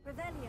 Revelio.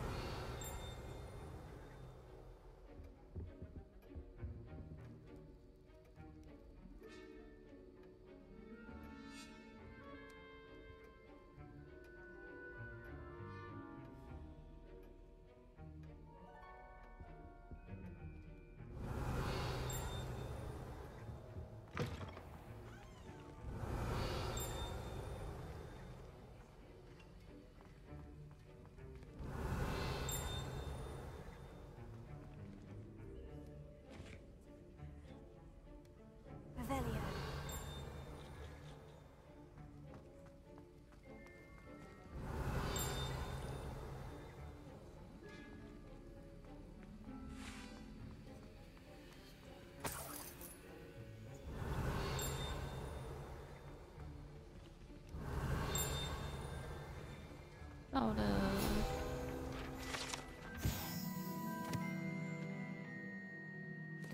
到了，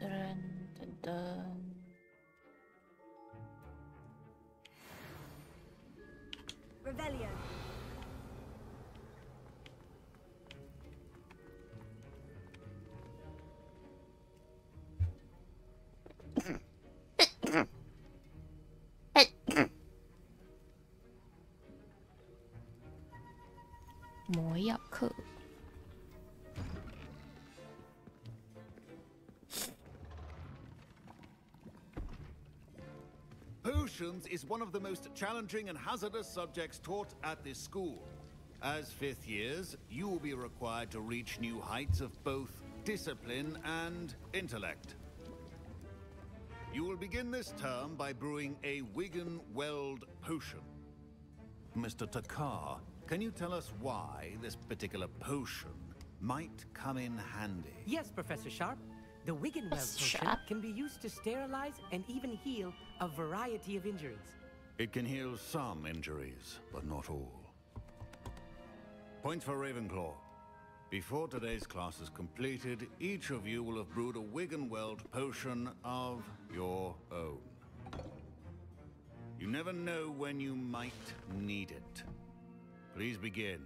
噔噔噔。Revelio.魔药课。Potions is one of the most challenging and hazardous subjects taught at this school. As fifth years, you will be required to reach new heights of both discipline and intellect. You will begin this term by brewing a Wigan-Weld potion. Mr. Takar, can you tell us why this particular potion might come in handy? Yes, Professor Sharp. The Wigan-Weld potion can be used to sterilize and even heal a variety of injuries. It can heal some injuries, but not all. Points for Ravenclaw. Before today's class is completed, each of you will have brewed a Wigan-Weld potion of your own. You never know when you might need it. Please begin.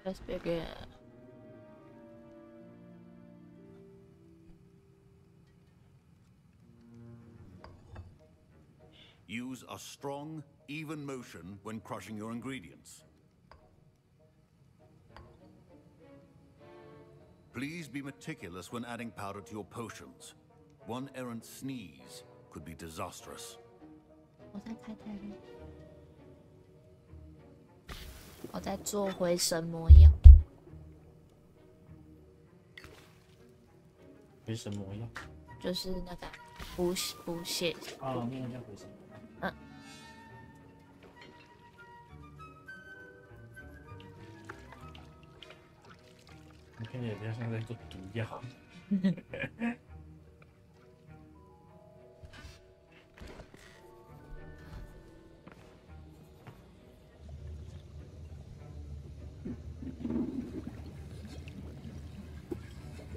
Let's begin. Use a strong, even motion when crushing your ingredients. Please be meticulous when adding powder to your potions. One errant sneeze could be disastrous. 我在做回神魔药。回神魔药，就是那个补血。哦，那个叫回神魔药。嗯。你看起来比较像在做毒药。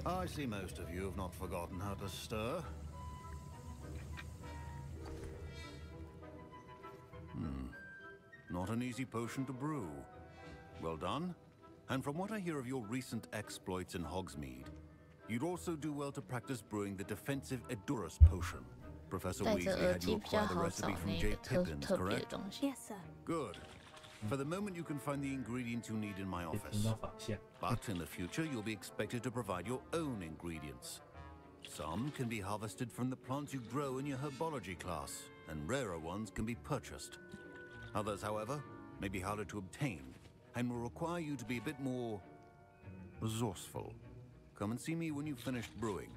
I see most of you have not forgotten how to stir. Not an easy potion to brew. Well done. And from what I hear of your recent exploits in Hogsmeade, you'd also do well to practice brewing the defensive Edurus potion. Professor Weasley had you acquire the recipe from J. Pippins, correct? Yes, sir. Good. For the moment, you can find the ingredients you need in my office. But in the future, you'll be expected to provide your own ingredients. Some can be harvested from the plants you grow in your herbology class, and rarer ones can be purchased. Others, however, may be harder to obtain, and will require you to be a bit more resourceful. Come and see me when you've finished brewing,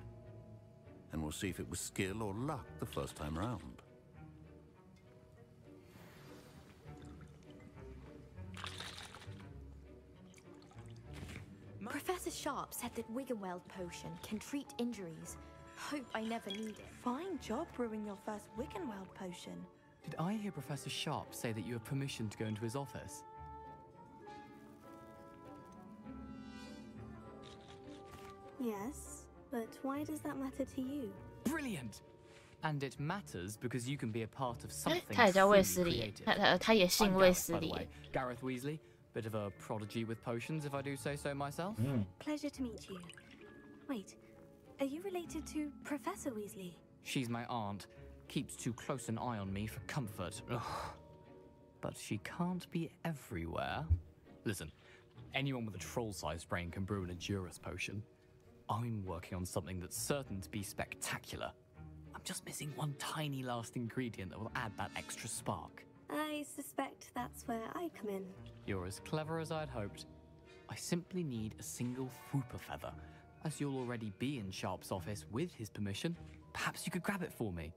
and we'll see if it was skill or luck the first time round. Professor Sharp said that Wigan-Weld potion can treat injuries. Hope I never need it. Fine job brewing your first Wigan-Weld potion. Did I hear Professor Sharp say that you have permission to go into his office? Yes, but why does that matter to you? Brilliant! And it matters because you can be a part of something 他也叫卫斯 truly 理， creative. 他也姓 I'm 卫 Gareth, 斯 by the 理。way. Gareth Weasley, Bit of a prodigy with potions, if I do say so myself. Pleasure to meet you. Wait, are you related to Professor Weasley? She's my aunt. Keeps too close an eye on me for comfort. Ugh. But she can't be everywhere. Listen, anyone with a troll-sized brain can brew an Endurus potion. I'm working on something that's certain to be spectacular. I'm just missing one tiny last ingredient that will add that extra spark. I suspect that's where I come in. You're as clever as I'd hoped. I simply need a single Fwooper feather. As you'll already be in Sharp's office with his permission, perhaps you could grab it for me.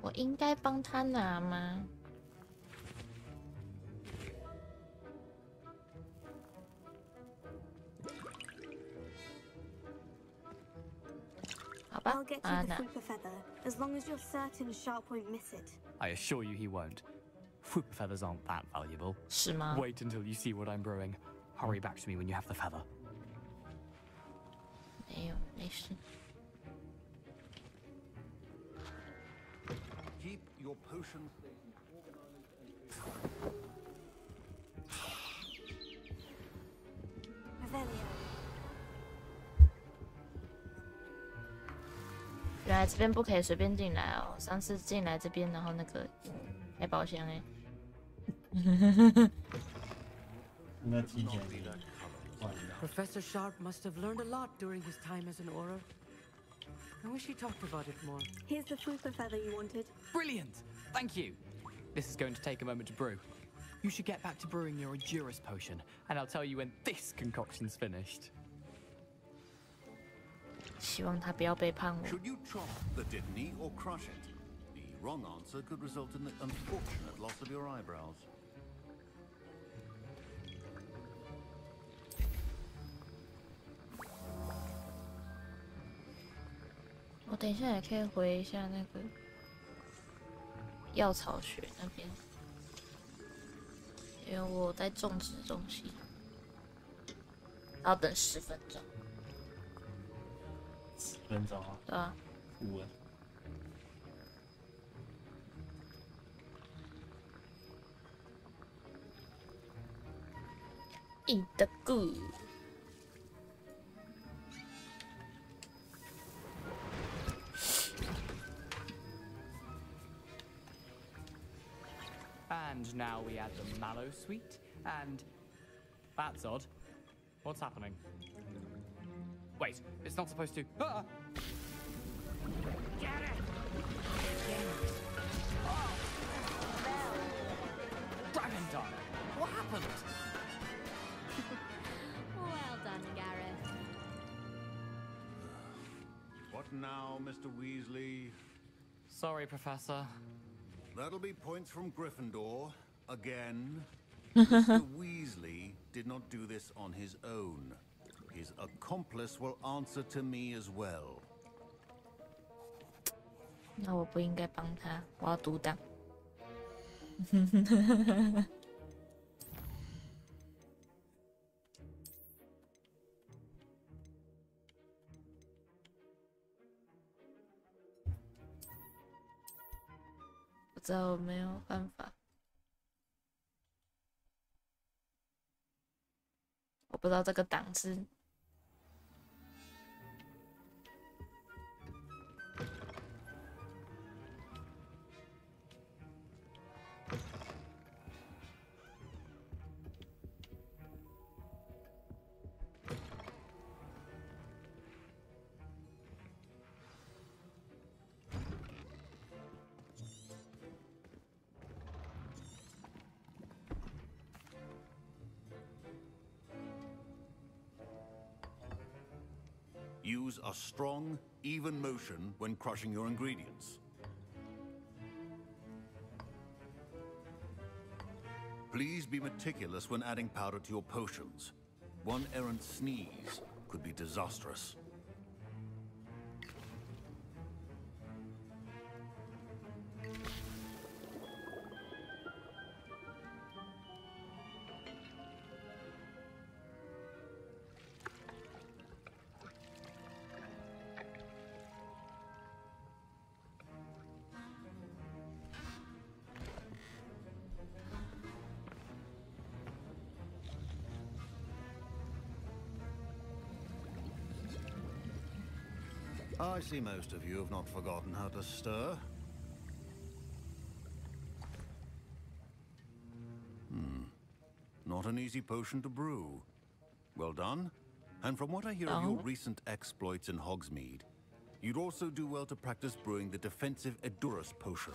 我应该帮他拿吗？好吧， I'll get 帮他 you the 拿。 Fwooper feather, as long as you're certain Sharp won't miss it. I assure you he won't. Fwooper feathers aren't that valuable. 是吗？ Wait until you see what I'm brewing. Hurry back to me when you have the feather. 没有，没事。 Keep your potion station organized. Revelio. 原来这边不可以随便进来哦。上次进来这边，然后那个开宝箱哎。那提前 Professor Sharp must have learned a lot during his time as an Auror. I wish he talked about it more. Here's the Fwooper feather you wanted. Brilliant! Thank you. This is going to take a moment to brew. You should get back to brewing your Endurus potion, and I'll tell you when this concoction's finished. 希望他不要背叛我。 Should you chop the Dittany or crush it? The wrong answer could result in the unfortunate loss of your eyebrows. 我等一下也可以回一下那个药草学那边，因为我在种植东西，要等10分钟。 10分钟啊，对啊，酷啊！ in the good。 And now we add the mallow sweet, and that's odd. What's happening? Wait, it's not supposed to. Ah! Get it! Oh! Dragon Dart! What happened? Well done, Gareth. What now, Mr. Weasley? Sorry, Professor. That'll be points from Gryffindor. Again. Mr. Weasley did not do this on his own. His accomplice will answer to me as well. 那我不应该帮他，我要独挡。不知道我没有办法，我不知道这个档次。 Use a strong, even motion when crushing your ingredients. Please be meticulous when adding powder to your potions. One errant sneeze could be disastrous. I see most of you have not forgotten how to stir. Not an easy potion to brew. Well done. And from what I hear of your recent exploits in Hogsmeade, you'd also do well to practice brewing the defensive Edurus potion.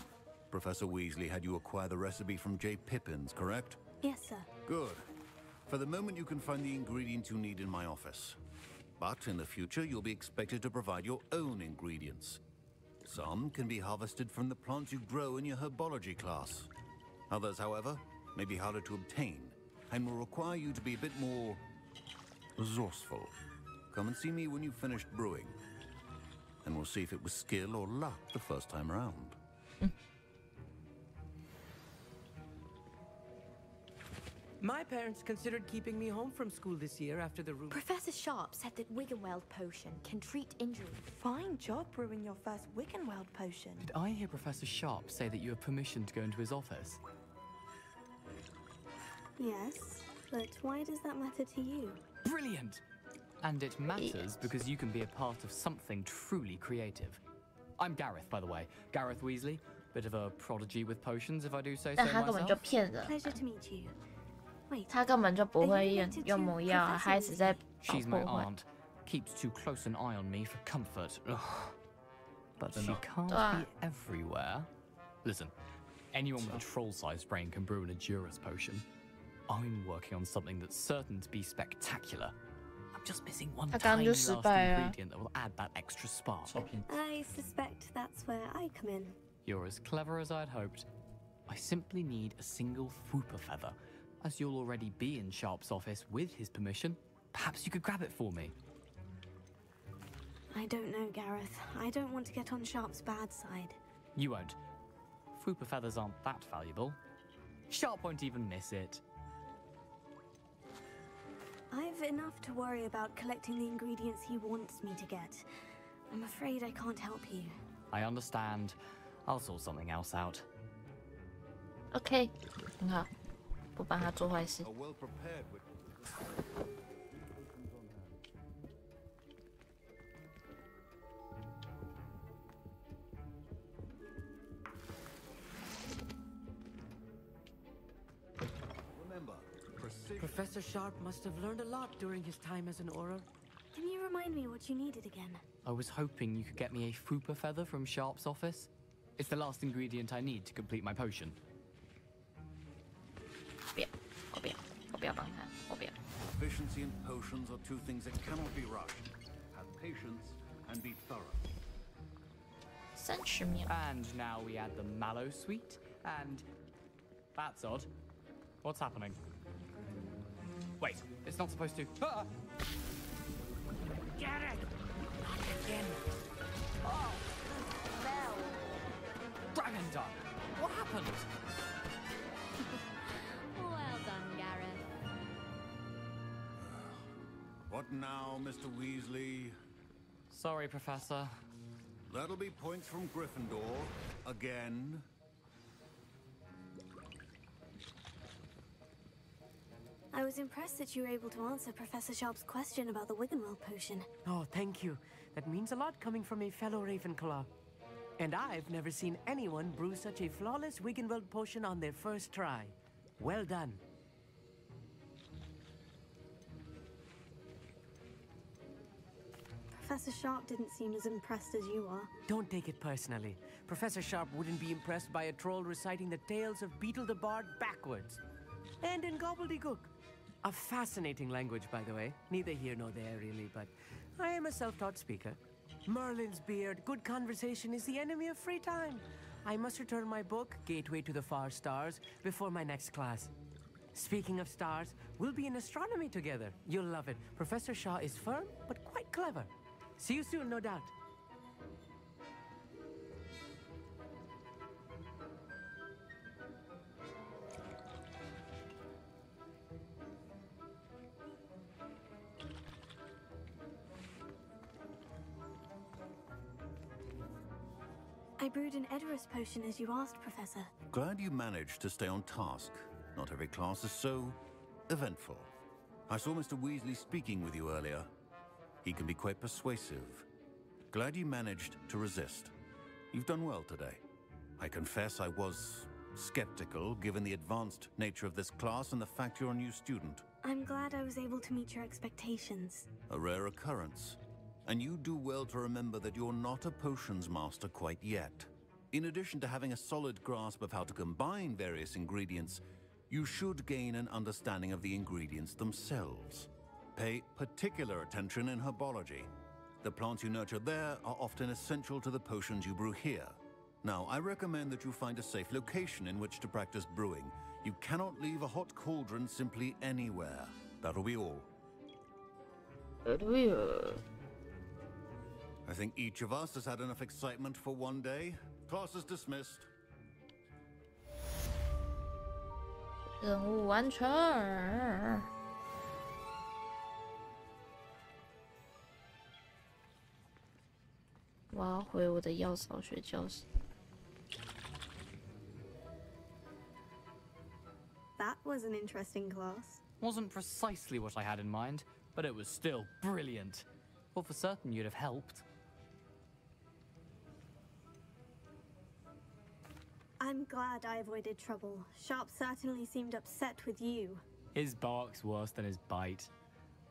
Professor Weasley had you acquire the recipe from J. Pippin's, correct? Yes, sir. Good. For the moment, you can find the ingredients you need in my office. But in the future, you'll be expected to provide your own ingredients. Some can be harvested from the plants you grow in your herbology class. Others, however, may be harder to obtain and will require you to be a bit more resourceful. Come and see me when you've finished brewing, and we'll see if it was skill or luck the first time around. My parents considered keeping me home from school this year after the room. Professor Sharp said that Wiggenweld potion can treat injuries. Fine job brewing your first Wiggenweld potion. Did I hear Professor Sharp say that you have permission to go into his office? Yes, but why does that matter to you? Brilliant! And it matters because you can be a part of something truly creative. I'm Gareth, by the way. Gareth Weasley. Bit of a prodigy with potions, if I do say so 但他根本就 myself. 骗人， Pleasure to meet you. Wait, 他根本就不会用魔药，他还只在搞 She's my 破坏。 aunt. Keeps too close an eye on me for comfort. Ugh. But she can't Ah. be everywhere. Listen, anyone with a troll-sized brain can brew an Edurus potion. I'm working on something that's certain to be spectacular. I'm just missing one 他刚刚 tiny 就 last 失败了。 ingredient that will add that extra spark. 照片 I suspect that's where I come in. You're as clever as I'd hoped. I simply need a single Fooper feather. As you'll already be in Sharp's office with his permission, perhaps you could grab it for me. I don't know, Gareth. I don't want to get on Sharp's bad side. You won't. Fooper feathers aren't that valuable. Sharp won't even miss it. I've enough to worry about collecting the ingredients he wants me to get. I'm afraid I can't help you. I understand. I'll sort something else out. OK， 很好，不帮他做坏事 A。well-prepared Remember, precision. Professor Sharp must have learned a lot during his time as an Auror. Can you remind me what you needed again? I was hoping you could get me a Fooper feather from Sharp's office. It's the last ingredient I need to complete my potion. 不要，我不要，我不要帮他，我不要。 Efficiency and potions are two things that cannot be rushed. Have patience and be thorough. 30秒。 And now we add the mallow sweet, and that's odd. What's happening? Wait, it's not supposed to. Ah! Get it! Not again. Oh, no! Dragon Duck, what happened? Well done, Gareth. What now, Mr. Weasley? Sorry, Professor. That'll be points from Gryffindor. Again. I was impressed that you were able to answer Professor Sharp's question about the Wiggenweld potion. Oh, thank you. That means a lot coming from a fellow Ravenclaw. And I've never seen anyone brew such a flawless Wiggenweld potion on their first try. Well done. Professor Sharp didn't seem as impressed as you are. Don't take it personally. Professor Sharp wouldn't be impressed by a troll reciting the tales of Beetle the Bard backwards. And in gobbledygook. A fascinating language, by the way. Neither here nor there, really, but I am a self-taught speaker. Merlin's beard, good conversation is the enemy of free time. I must return my book, Gateway to the Far Stars, before my next class. Speaking of stars, we'll be in astronomy together. You'll love it. Professor Shaw is firm, but quite clever. See you soon, no doubt. I brewed an Edurus potion as you asked, Professor. Glad you managed to stay on task. Not every class is so eventful. I saw Mr. Weasley speaking with you earlier. He can be quite persuasive. Glad you managed to resist. You've done well today. I confess I was skeptical, given the advanced nature of this class and the fact you're a new student. I'm glad I was able to meet your expectations. A rare occurrence. And you do well to remember that you're not a potions master quite yet. In addition to having a solid grasp of how to combine various ingredients, you should gain an understanding of the ingredients themselves. Pay particular attention in herbology. The plants you nurture there are often essential to the potions you brew here. Now, I recommend that you find a safe location in which to practice brewing. You cannot leave a hot cauldron simply anywhere. That'll be all. I think each of us has had enough excitement for one day. Class is dismissed. 任务完成。我要回我的药草学教室。That was an interesting class. Wasn't precisely what I had in mind, but it was still brilliant. Well, for certain you'd have helped. I'm glad I avoided trouble. Sharp certainly seemed upset with you. His bark's worse than his bite.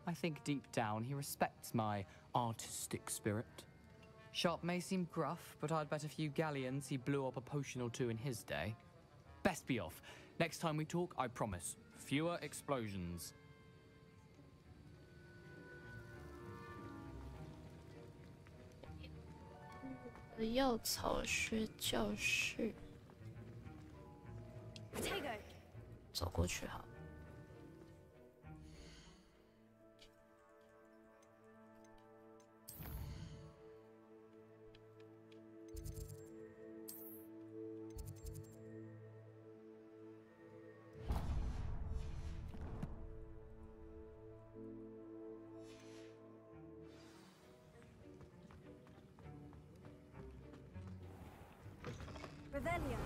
I think deep down he respects my artistic spirit. Sharp may seem gruff, but I'd bet a few galleons he blew up a potion or two in his day. Best be off. Next time we talk, I promise, fewer explosions. 药草学教室，走过去好。Revelio.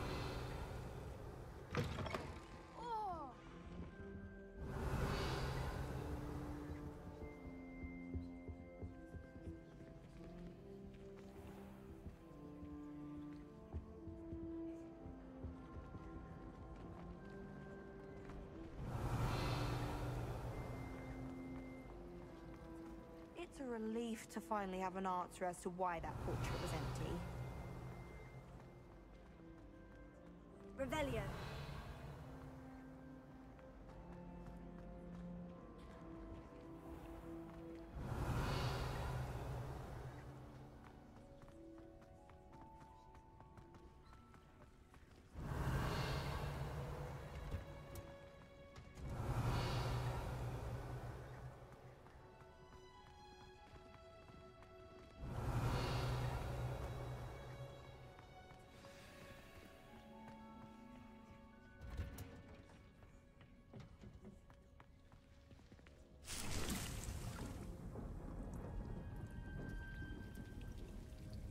It's a relief to finally have an answer as to why that portrait was empty. Revelio.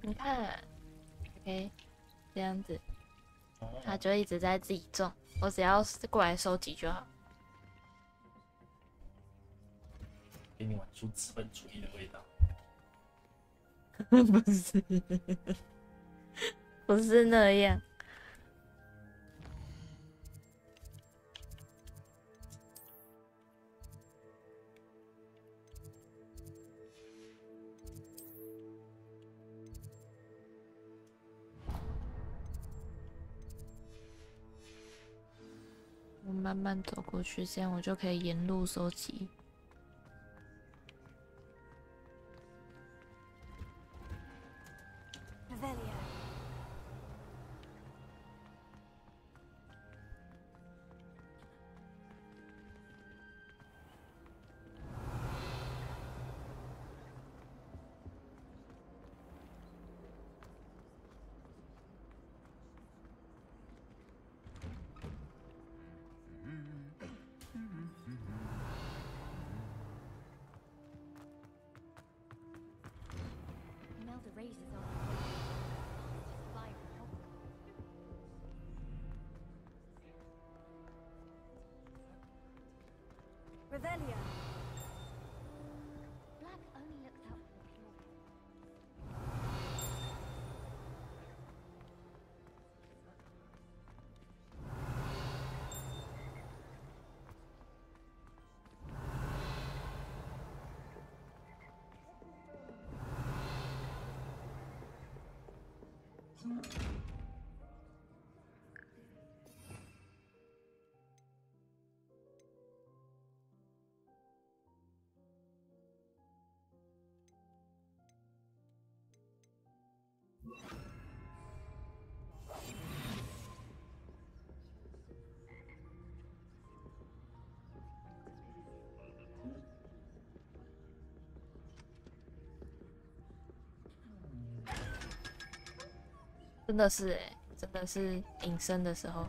你看 ，OK， 这样子，他就一直在自己种，我只要过来收集就好。给你玩出资本主义的味道。不是，不是那样。我慢慢走过去，这样我就可以沿路收集。Revelio. Imelda raises our fire. Revelio. Black only looks out for the pure. 真的是哎，真的是隐身的时候。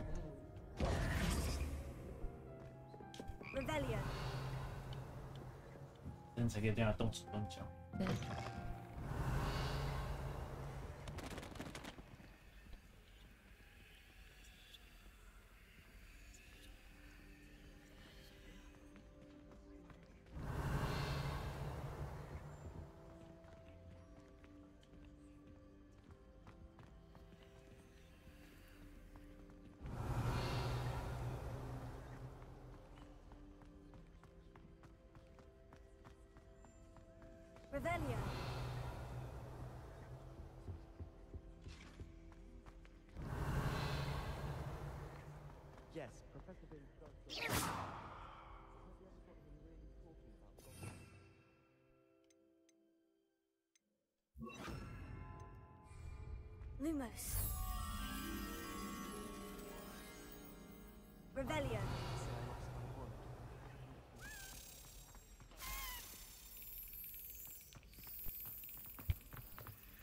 Rebellion. 这样才可以让他动手动脚。对。Rebellion. Yes, Professor Binns does. Lumos. Rebellion.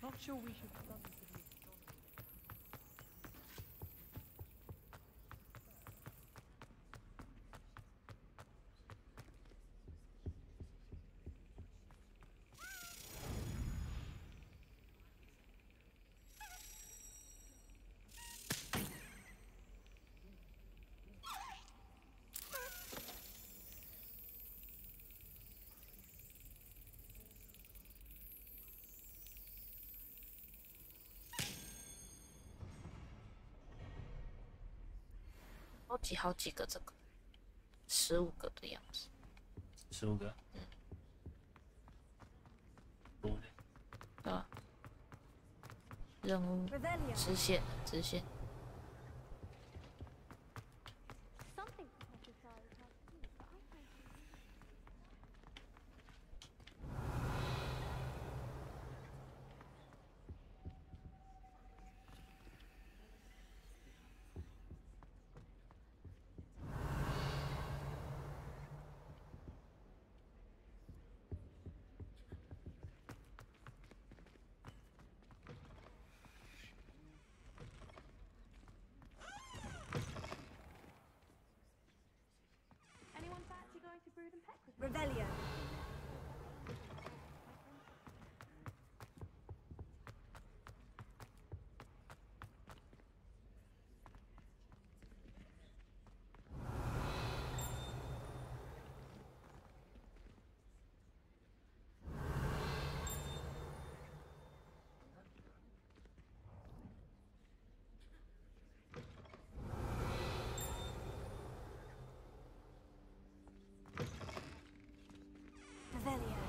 Not sure we should start with the好几个这个，15个的样子。15个。多的。对吧？任务支线，支线。Rebellion. Rebellion.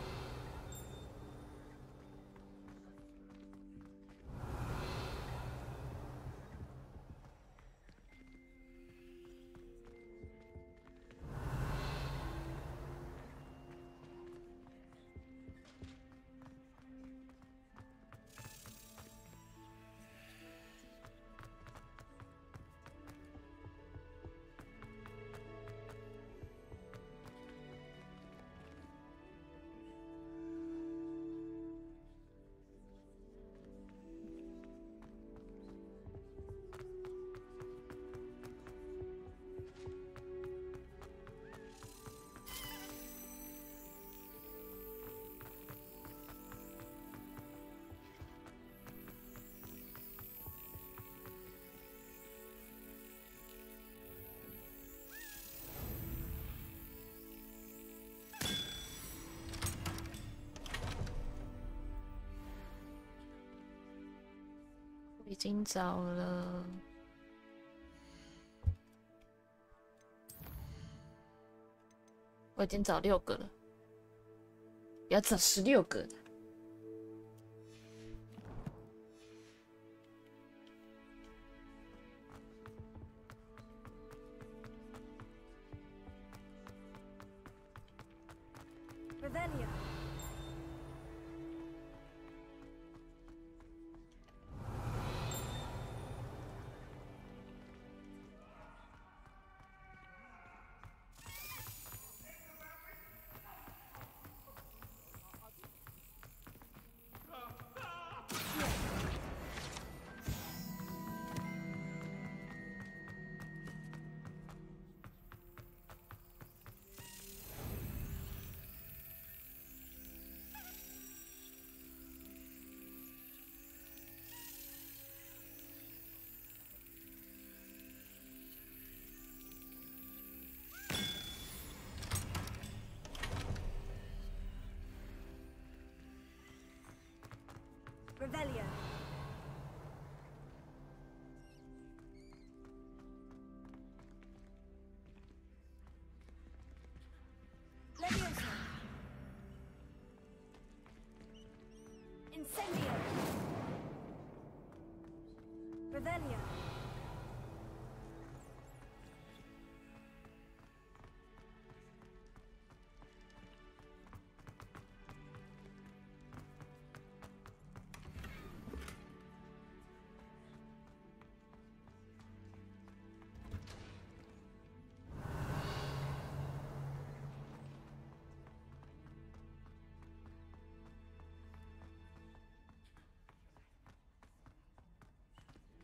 已经找了，我已经找6个了，要找16个的。Revelio. Revelio. Leviosa. Incendio. Revelio.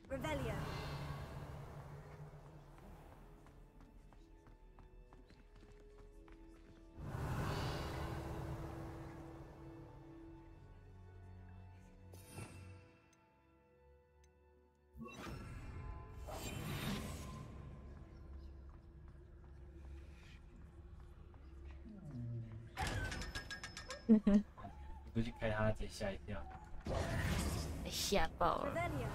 Revelio.你过去开他，直接吓一跳。被吓爆了。 Revelio.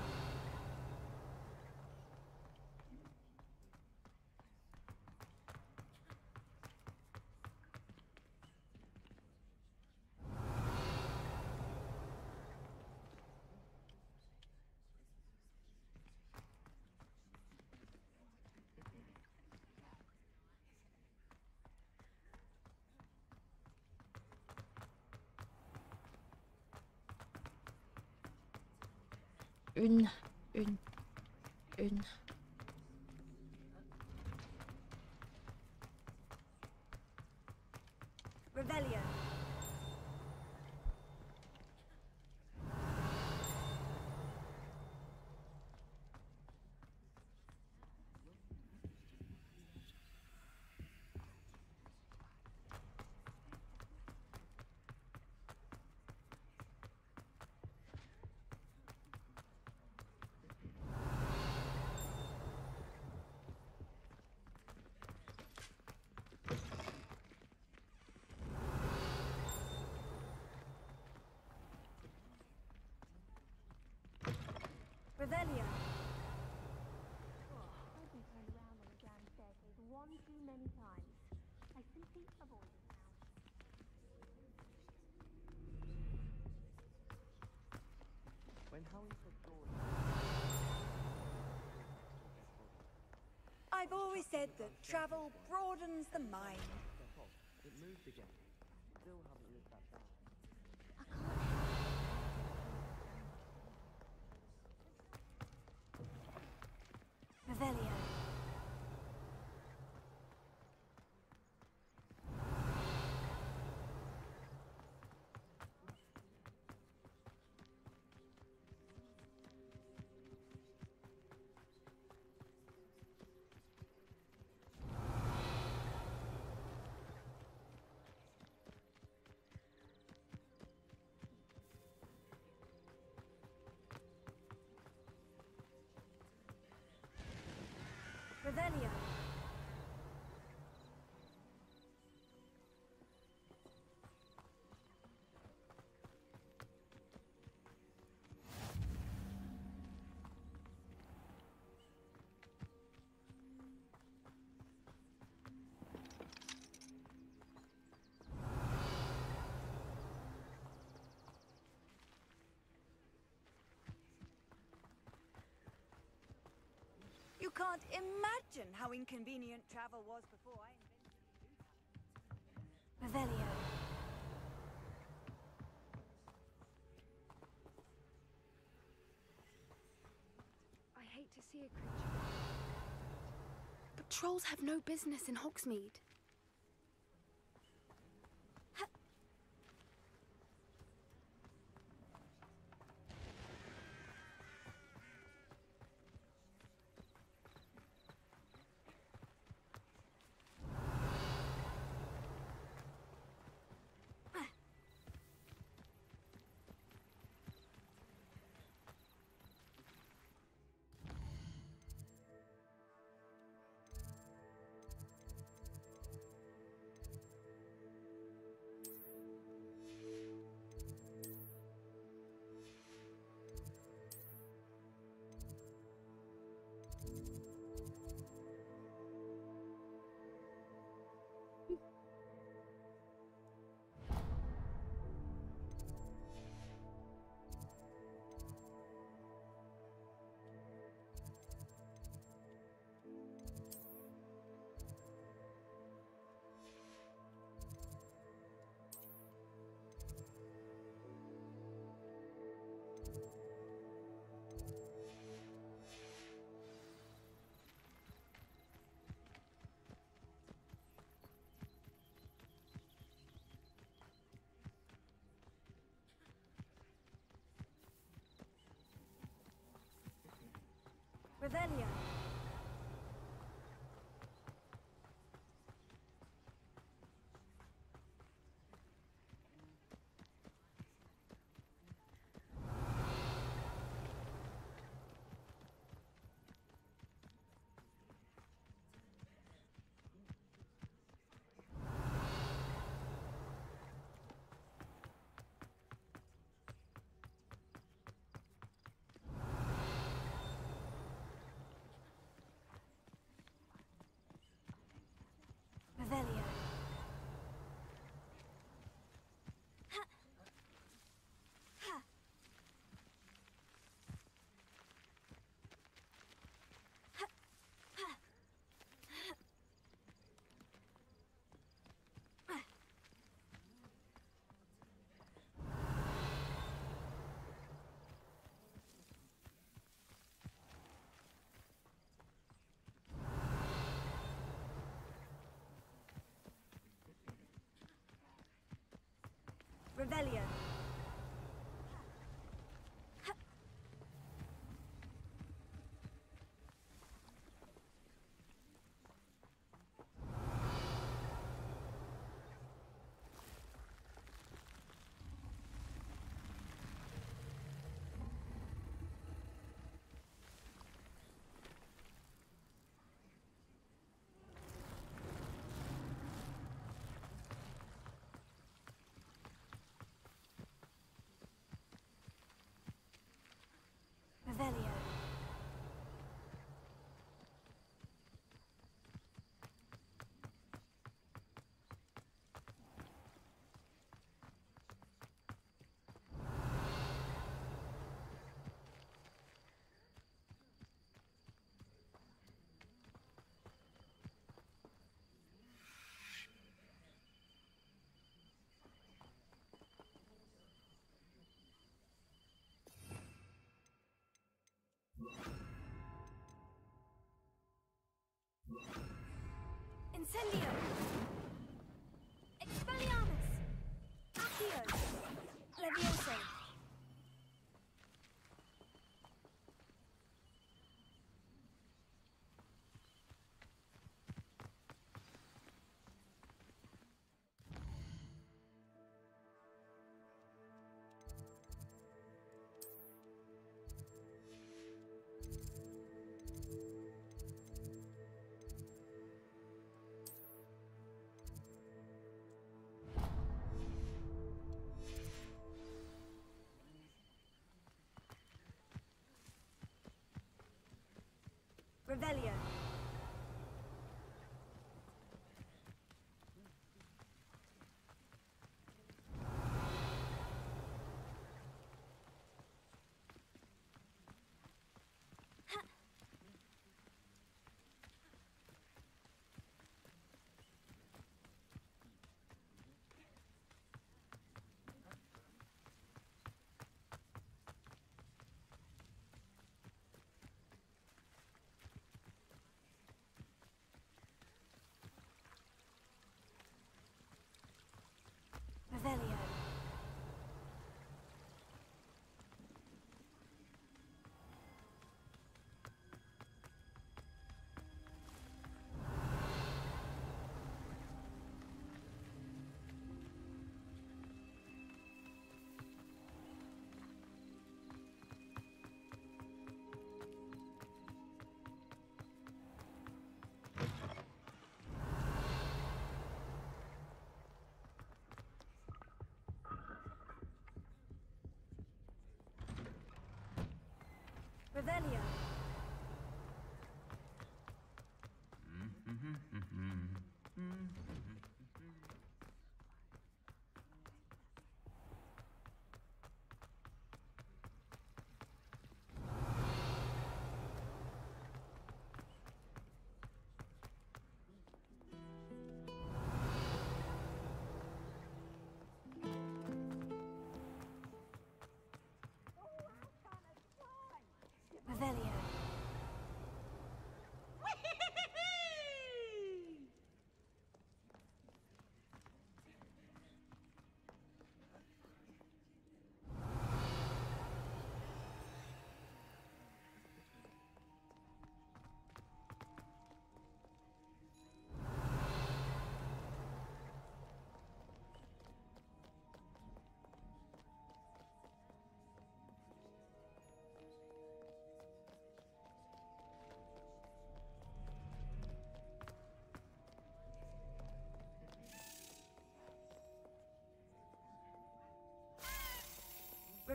晕啊晕晕啊！ Revelio. Revelio. I've been turned around on the damn staircase one too many times. I simply avoid it now. When Howie said George... I've always said that travel broadens the mind. It moved again. Still haven't lived that down. Revelio. Revelio. You can't imagine how inconvenient travel was before I invented Revelio. to see a creature. But trolls have no business in Hogsmeade. Revelio. Revelio. Ha. Ha. Ha. Ha. Revelio. Revelio. Incendio! Expelliarmus! Accio! Levioso! Revelio.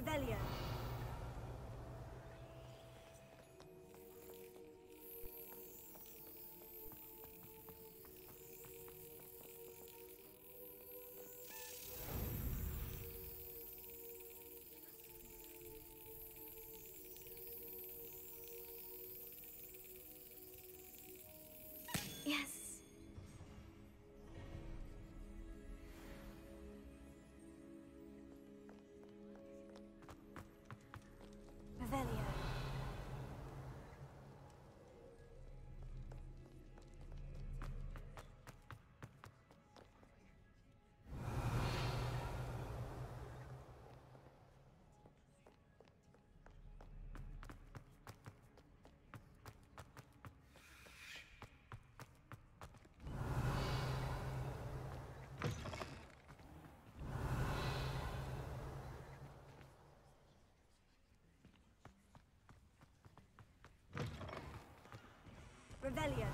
Revelio. Yes. Revelio. Revelio.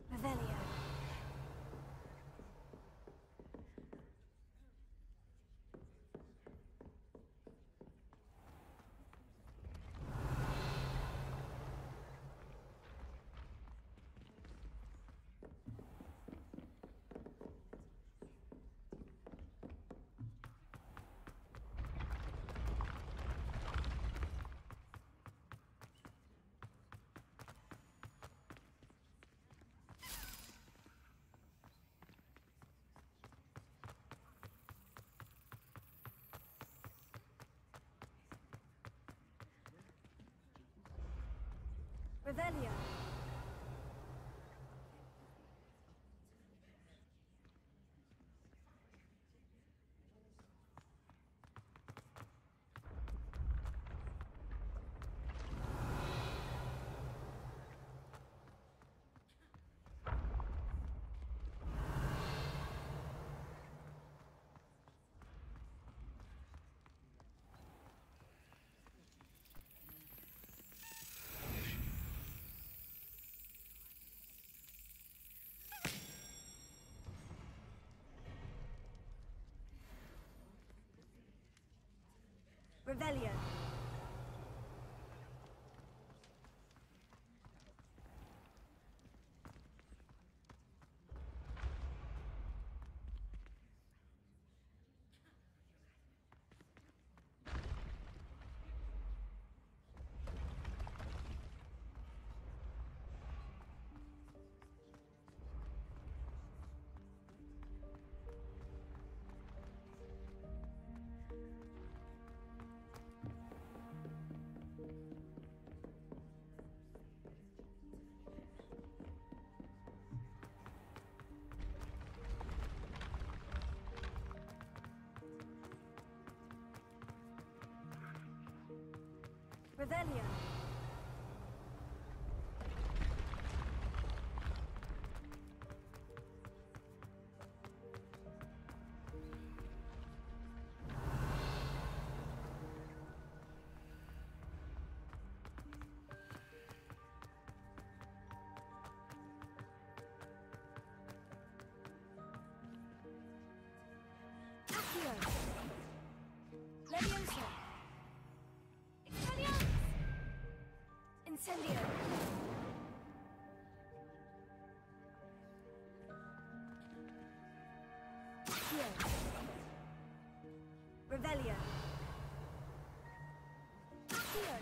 Revelio. Revelio. Revelio. Revelio. Accio. Leviosa. Expelliarmus. Incendio. Accio. Revelio. Accio.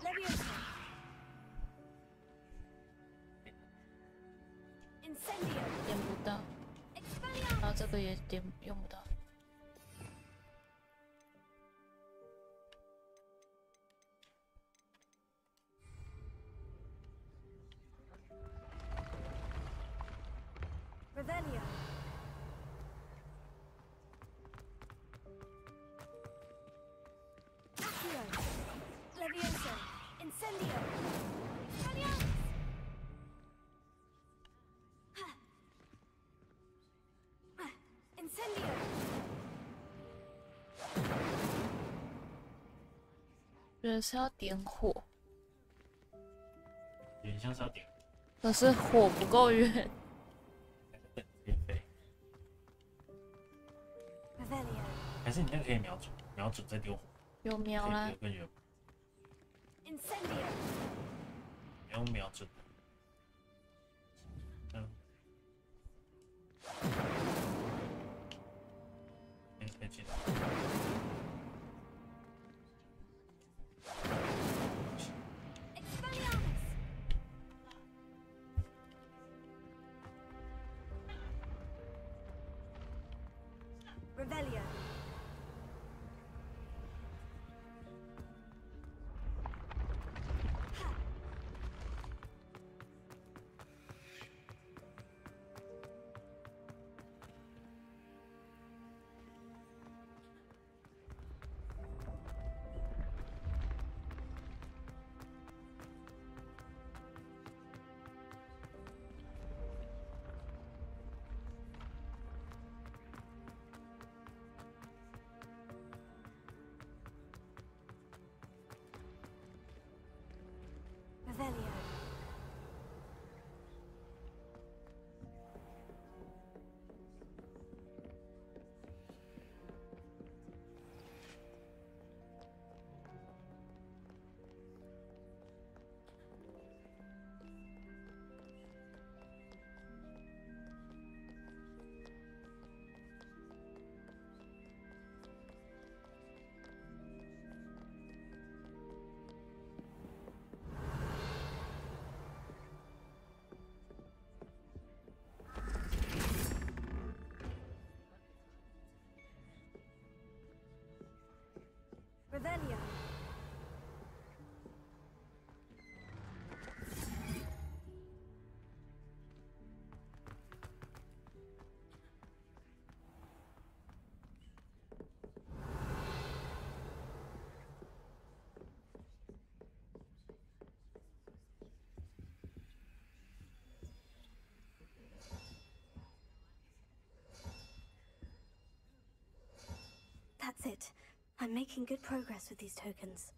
Leviosa. Incendio. 点不到，然后这个也点用不到。 Revelio. 觉得是要点火，有点像是要点，可是火不够远。还是你那个可以瞄准，瞄准再丢火。有瞄啦。更远。不用瞄准。可以进来。Revelio. Revelio. Revelio. That's it. I'm making good progress with these tokens.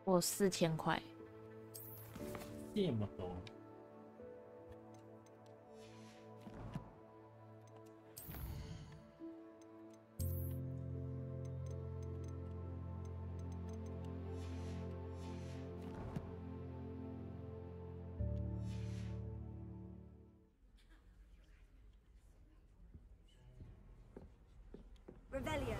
我4000块。这么多。Revelio.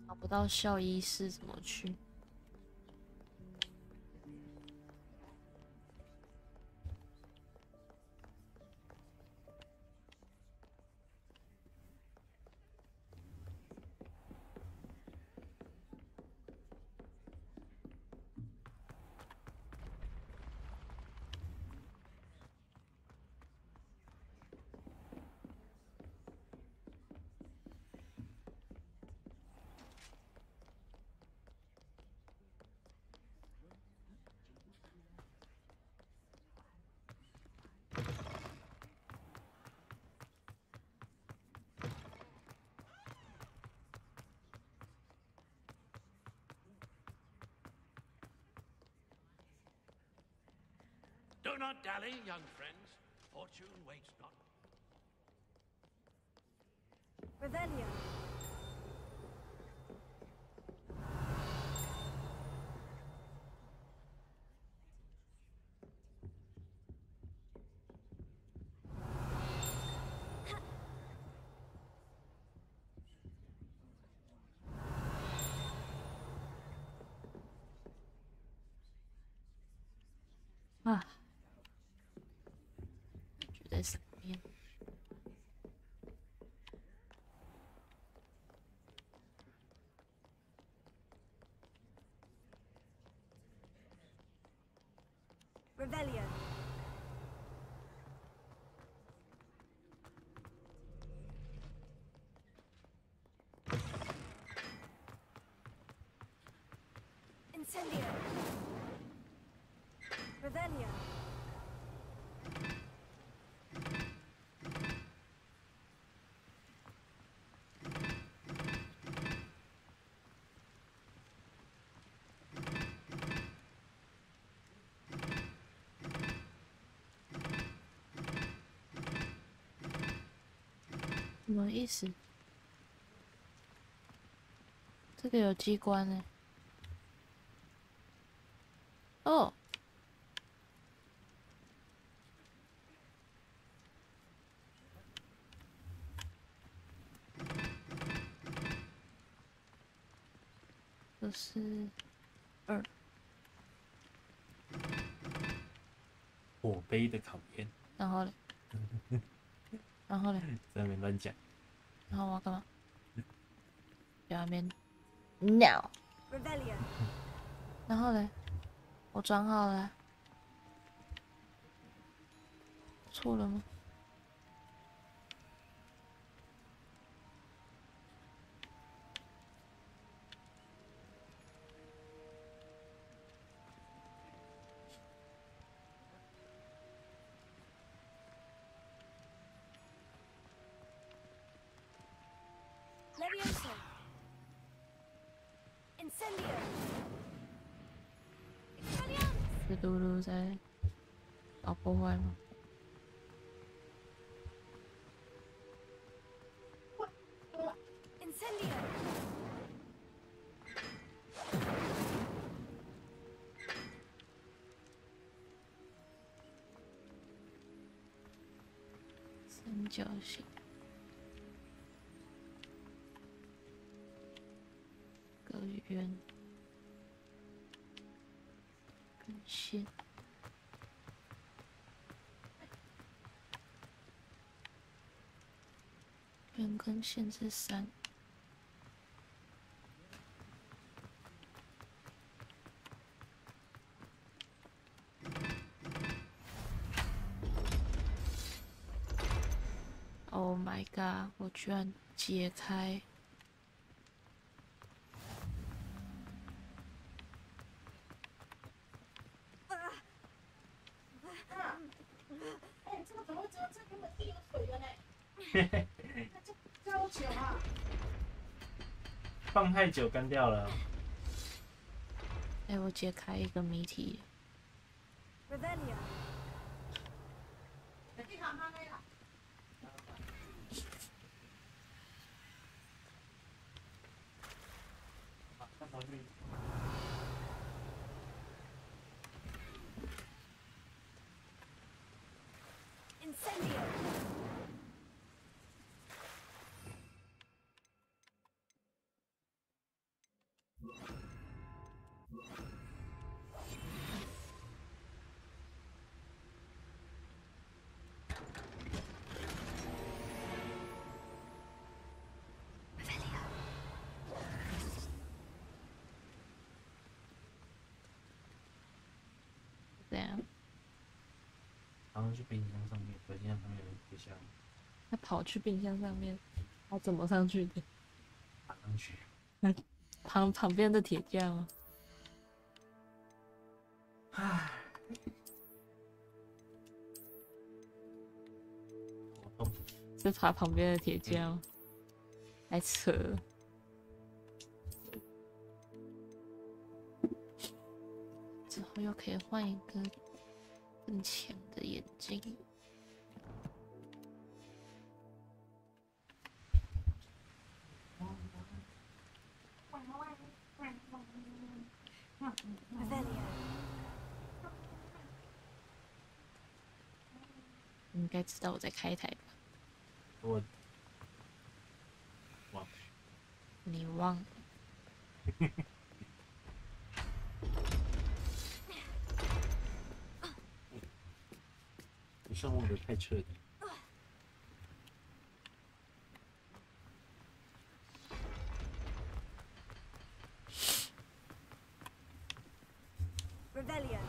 找不到校医室怎么去？Do not dally, young friends. Fortune waits not. Revelio. Ah. 就在上面。Revelio. Incendio. Revelio.什么意思？这个有机关呢。哦。这是2。火杯的考验。然后嘞？然后嘞？在那边乱讲。然后我要干嘛？在那边 no。然后嘞？我转好了。错了吗？Levioso. Incendio. Expelliarmus. 是露露在搞破坏吗？Incendio.三角形。个圆。跟线。圆跟线是3。my god！ 我居然解开。这个怎么会知道这根本是有水的呢？嘿嘿，这好久啊！放太久干掉了。哎，我解开一个谜题。Revelio. 上去。 Incendio. Revelio. 这样。 然后去冰箱上面，冰箱上面有冰箱。他跑去冰箱上面，他怎么上去的？爬上去。旁边的铁架吗？唉，好痛。是爬旁边的铁架吗？太扯了。之后又可以换一个更强的眼睛。你应该知道我在开台吧？我忘了。你忘了？你上忘的太彻底。 Revelio.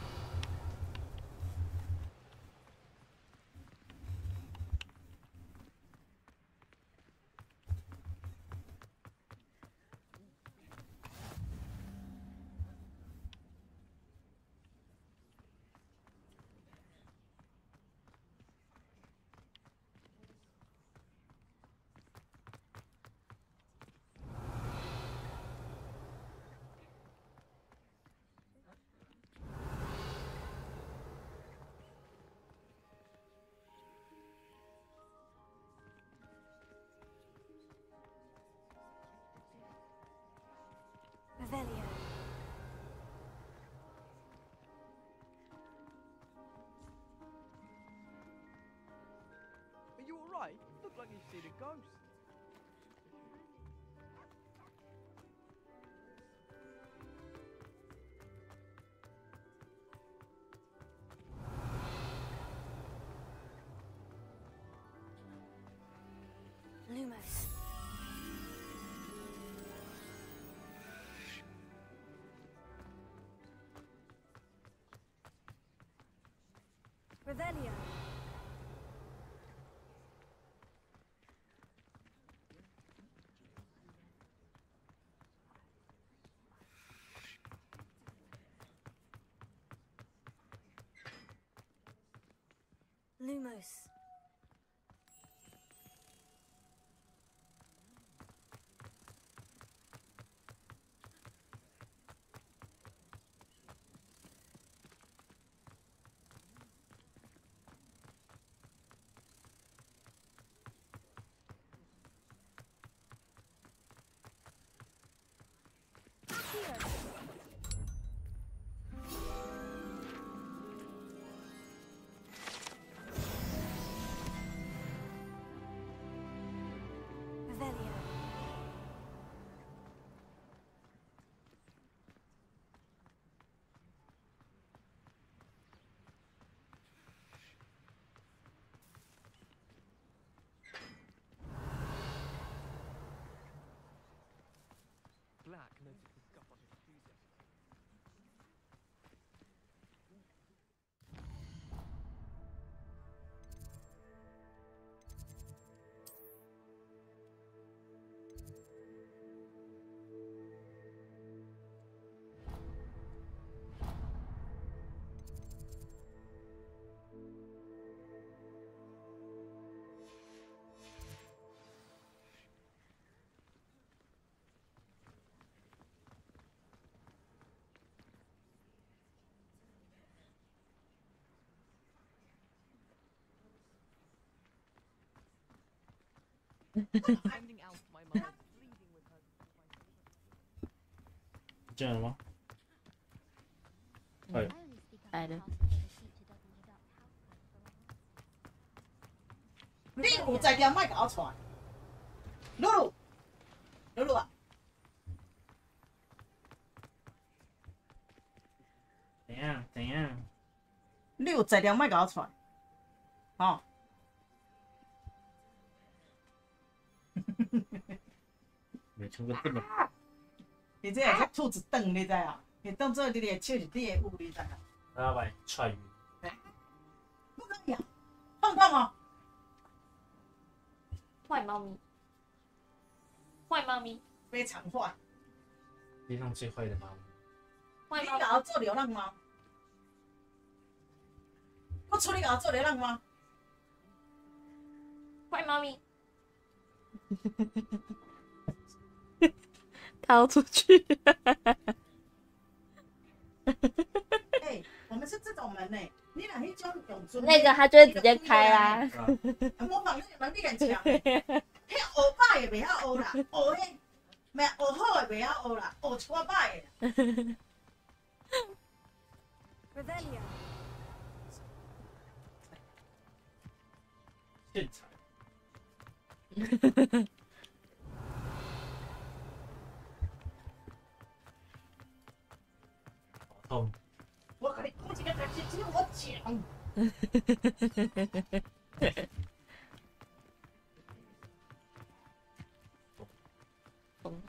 Revelio. Are you alright? Look like you've seen a ghost. Lumos. Revelio. Lumos. Revelio. Black noticed the scuff on his shoes yesterday. 进来了吗？哎，来了。你有才调，莫甲我带。露露，露露啊！怎样？怎样？你有才调，莫甲我带。吼。没听过这么。你这也是兔子瞪，你知啊？你当做你的手是你的物，你知啊？我要把你踹晕。不可以啊！碰碰哦！坏猫咪，坏猫咪，非常坏。地上最坏的猫。你甲我做流浪猫？我出你甲我做流浪猫？坏猫咪。逃出去！哎，我们是这种门呢，你若迄种用尊，那个他就会直接开啦。模仿你的能力很强。迄学歹的袂晓学啦，学迄咩学好的袂晓学啦，学一寡歹的。Revelio. 现场。痛。我跟你讲一个代志，只有我讲。疯，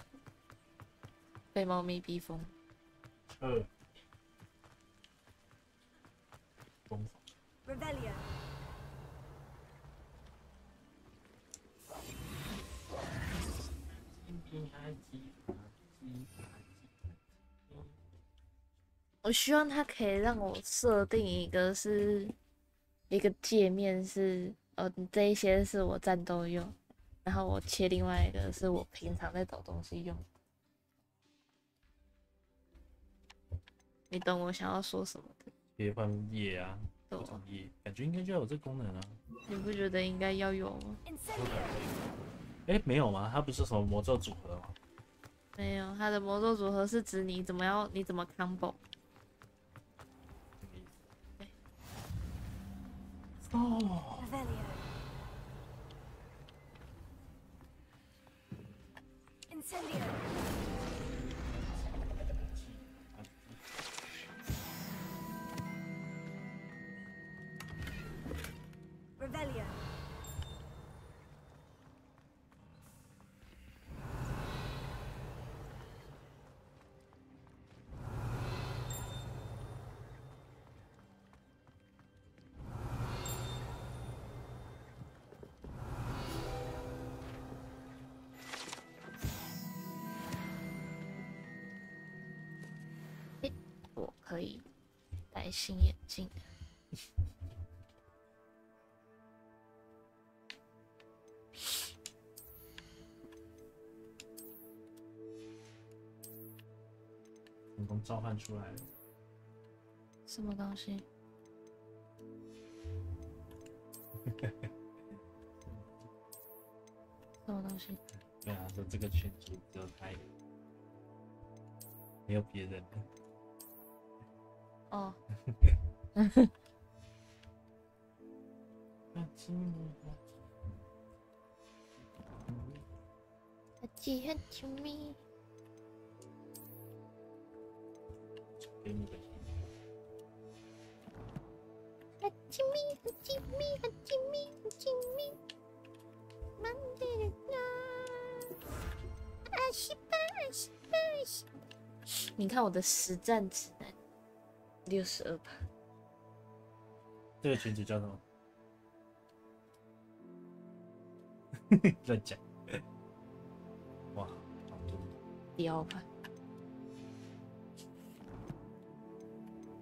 被猫咪逼疯。疯。Revelio. 我希望它可以让我设定一个界面是，这一些是我战斗用，然后我切另外一个是我平常在找东西用。你懂我想要说什么的？切换页啊，不同页，感觉应该就要有这功能啊。你不觉得应该要有吗？哎，没有吗？它不是什么魔咒组合吗？没有，它的魔咒组合是指你怎么 combo。哦。Incendio. Revelio. 我可以戴新眼镜。成功召唤出来了。什么东西？什么东西？对啊，说这个群组只有他，没有别人了。哦。很亲密。给你个。很亲密，很亲密，很亲密，很亲密。你看我的实战指南，62%。这个群组叫什么？乱讲。哇，好多。雕吧。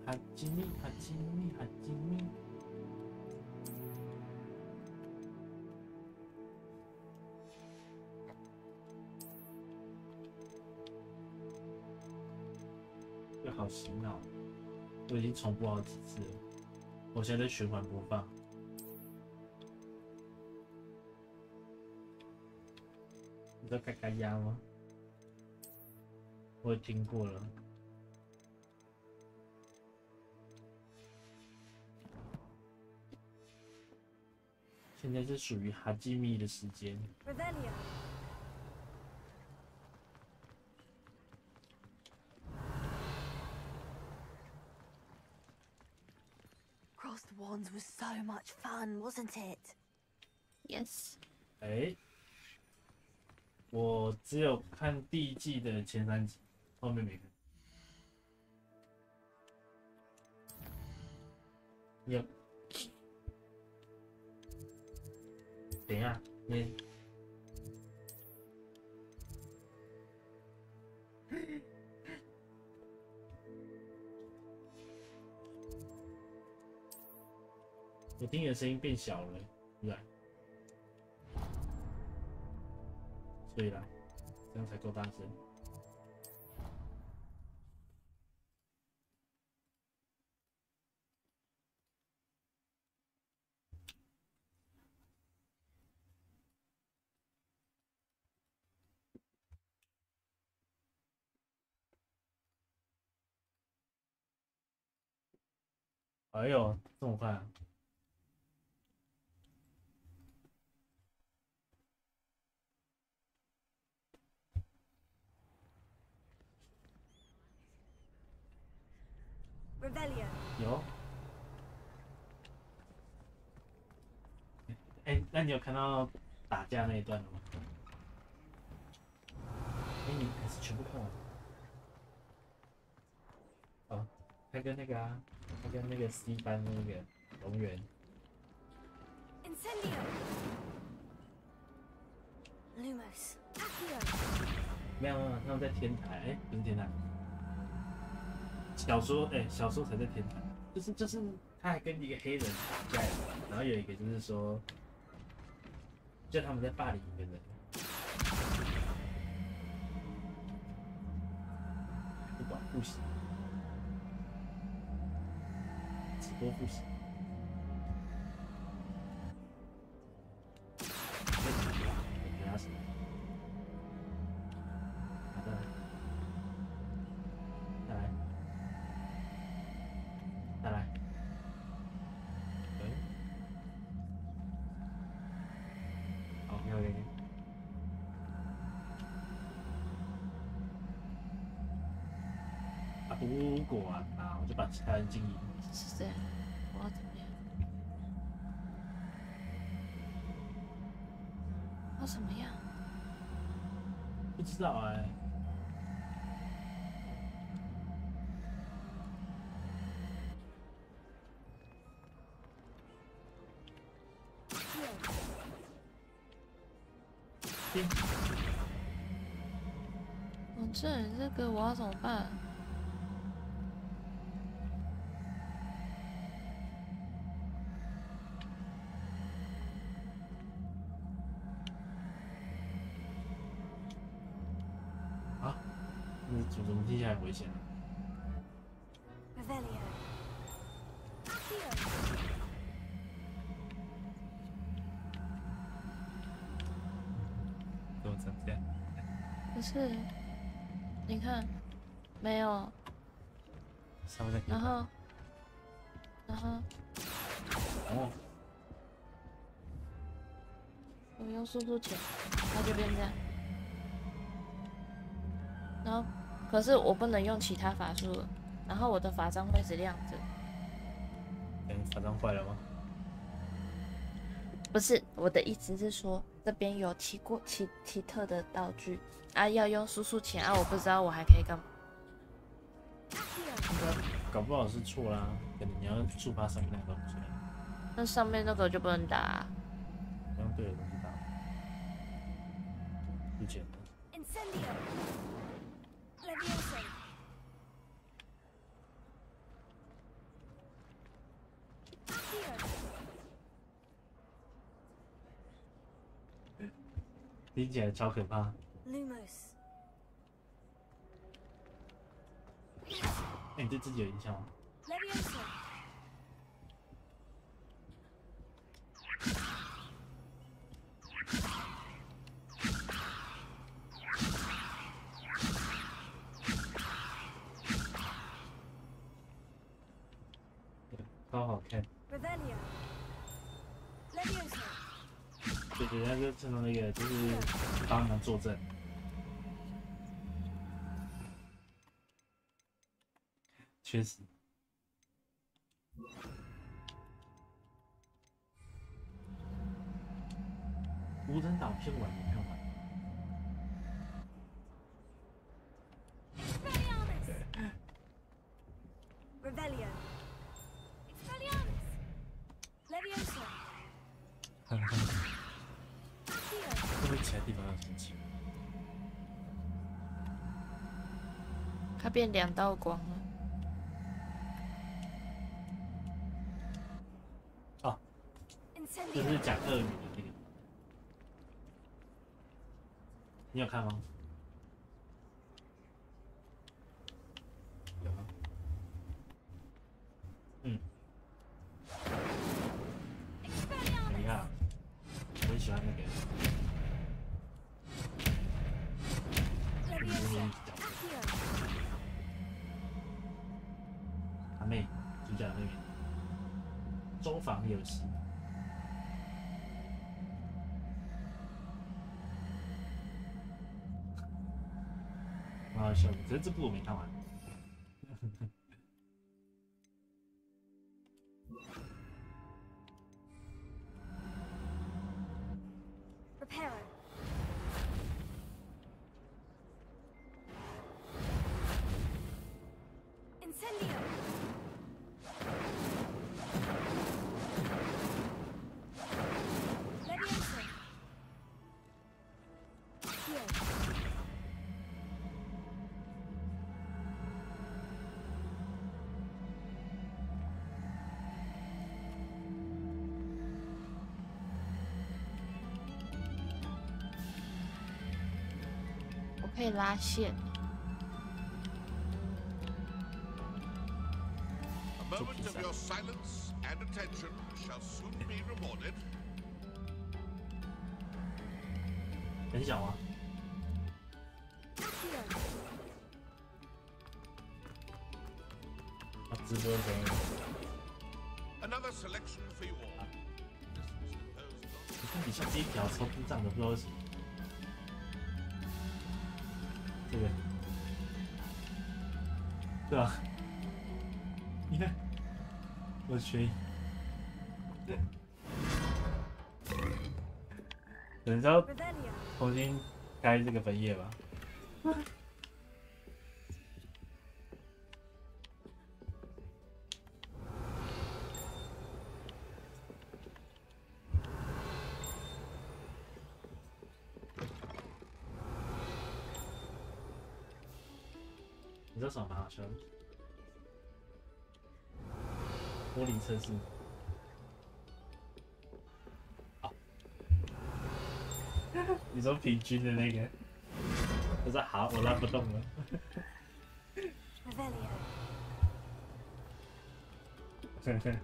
哈基米，哈基米，哈基米。这好洗脑，我已经重播好几次了。我现在在循环播放。叫嘎嘎鸭吗？我也听过了。现在是属于哈基米的时间。Cross the Wands was so much fun, wasn't it? Yes. 哎，我只有看第一季的前3集，后面没看。你有？等一下，你。我听你的声音变小了，突然。所以啦，这样才够大声。哎呦，这么快啊！有。哎，那你有看到打架那一段了吗？哎，你还是全部看完了。哦，他跟那个啊，他跟那个 C 班的那个龙源。Lumos. 没有，他们在天台，哎，不是天台。小说才在天台，就是他还跟一个黑人打架，然后有一个就是说，就他们在霸凌一个人，不管复习，直播复习，给他什么？好的，再来。再来，好，没有给你。啊，如果啊，我就把其他人静音。是这样，我要怎么样？要怎么样？不知道哎。我这个我要怎么办？啊？你怎么听起来很危险啊？怎么这样？不是，你看，没有。然后，哦，我用速度减，它就变这样。然后，可是我不能用其他法术了，然后我的法杖会一直亮着。法杖坏了吗？不是，我的意思是说，这边有奇特的道具啊，要用速速前啊，我不知道我还可以干嘛。搞不好是错啦，可能你要触发上面那个东西。那上面那个就不能打啊。用对的东西打。之前的。听起来超可怕。Lumos. 你对自己有影响吗？超好看。Revelio. Levioso. 对对，那就趁到那个就是帮忙作证。确实。无人岛偏晚，你看完。Revelio. Expelliarmus. Levioso. 会不会其他地方要生气？它变2道光了。哦，这是讲鳄鱼的那个，你有看吗？有吗？嗯。你看，我很喜欢那个。阿妹，主角那个周防游戏。蛮好笑的，可是这部我没看完。Reparo. Incendio. Levioso. Heal.我可以拉线。A moment of your silence and attention shall soon be rewarded. 很小啊。啊，直播的时候。Another selection for you all. 你看底下这一条超故障的，不知道为什么。这个，对吧？你看，我去，等下重新开这个本页吧。你知道什么蛮好笑的？玻璃测试。啊！你说平均的那个？我说好，我拉不动了。看看看。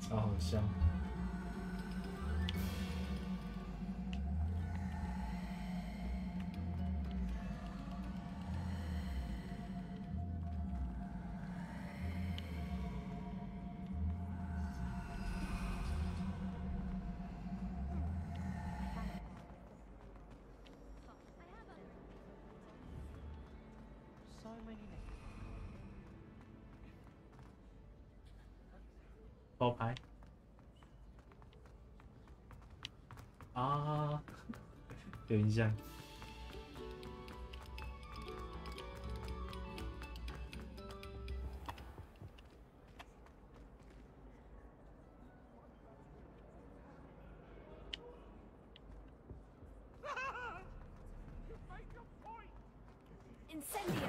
超好笑！包牌啊，有印象。Incendio.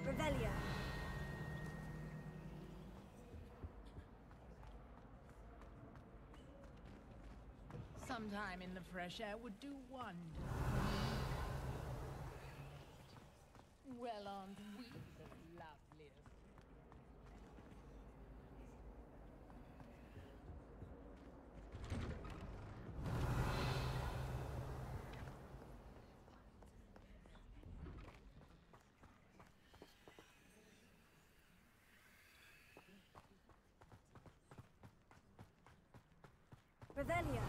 Revelio. Sometime in the fresh air would do wonders. Well, aren't we the loveliest? Revelio.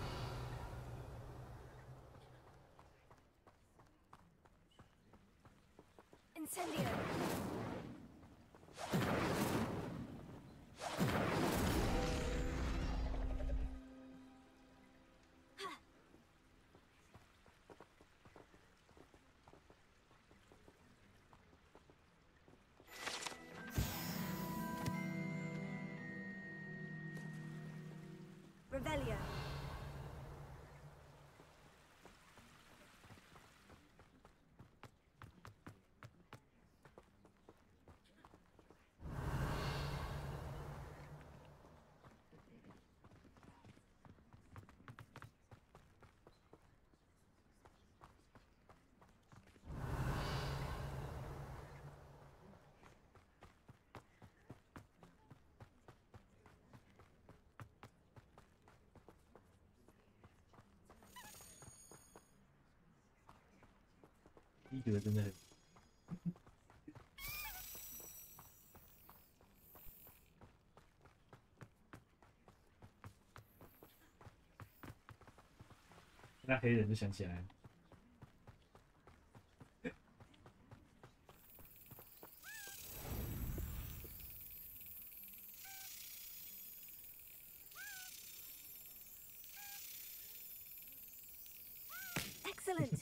Incendio. Revelio.第一个真的很。那黑人就想起来了。Excellent.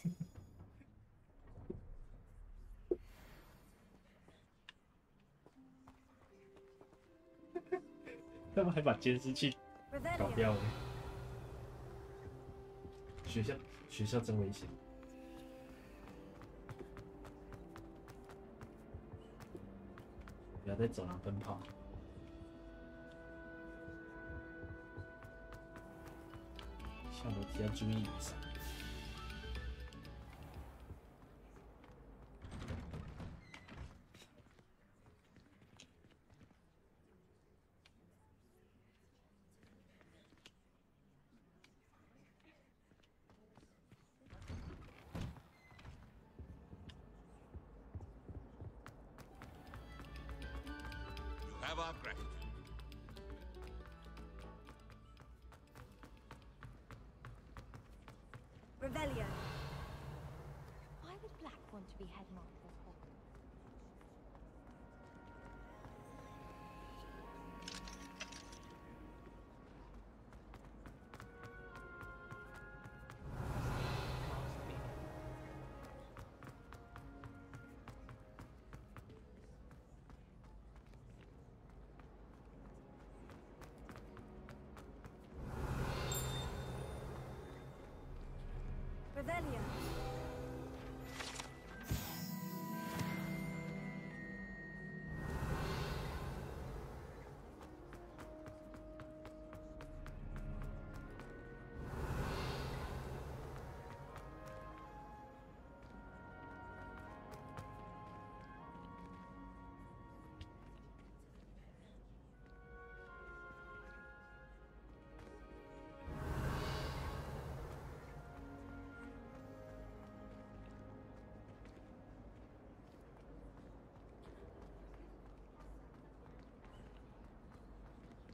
他们还把监视器搞掉了。学校真危险。不要在走廊奔跑。下楼梯要注意雨伞。Have our gratitude. Revelio. Why would Black want to be headmaster of Hogwarts? Revelio.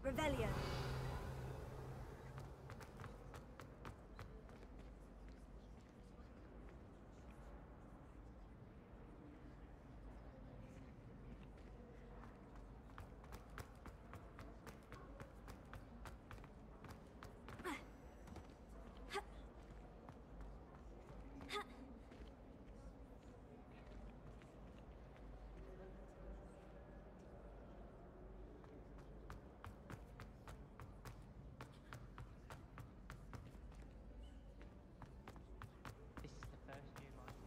Revelio. This is the first year Martin.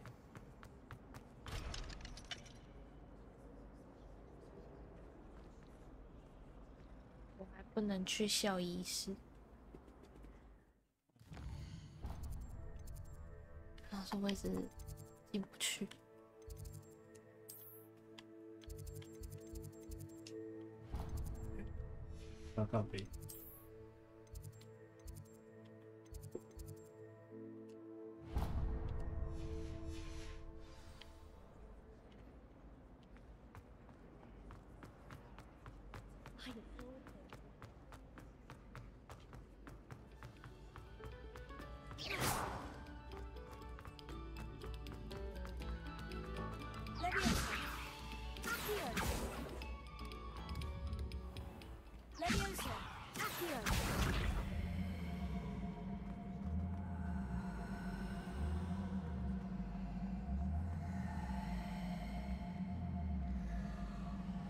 我还不能去校医室。然后说我一直进不去。要靠北。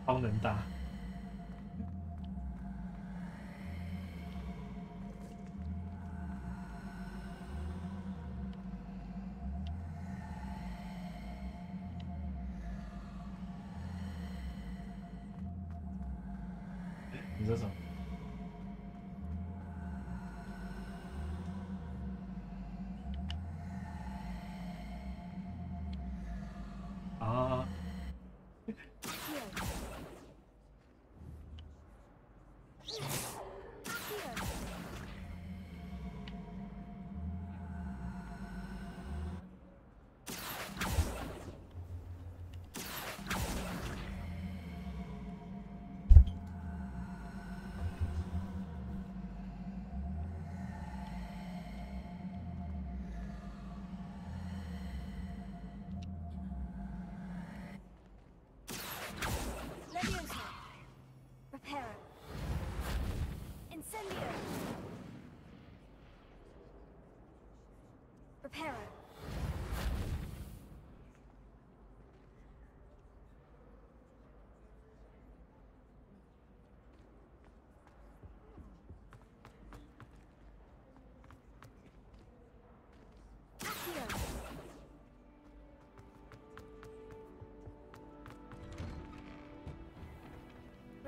超能大。你说什么？啊！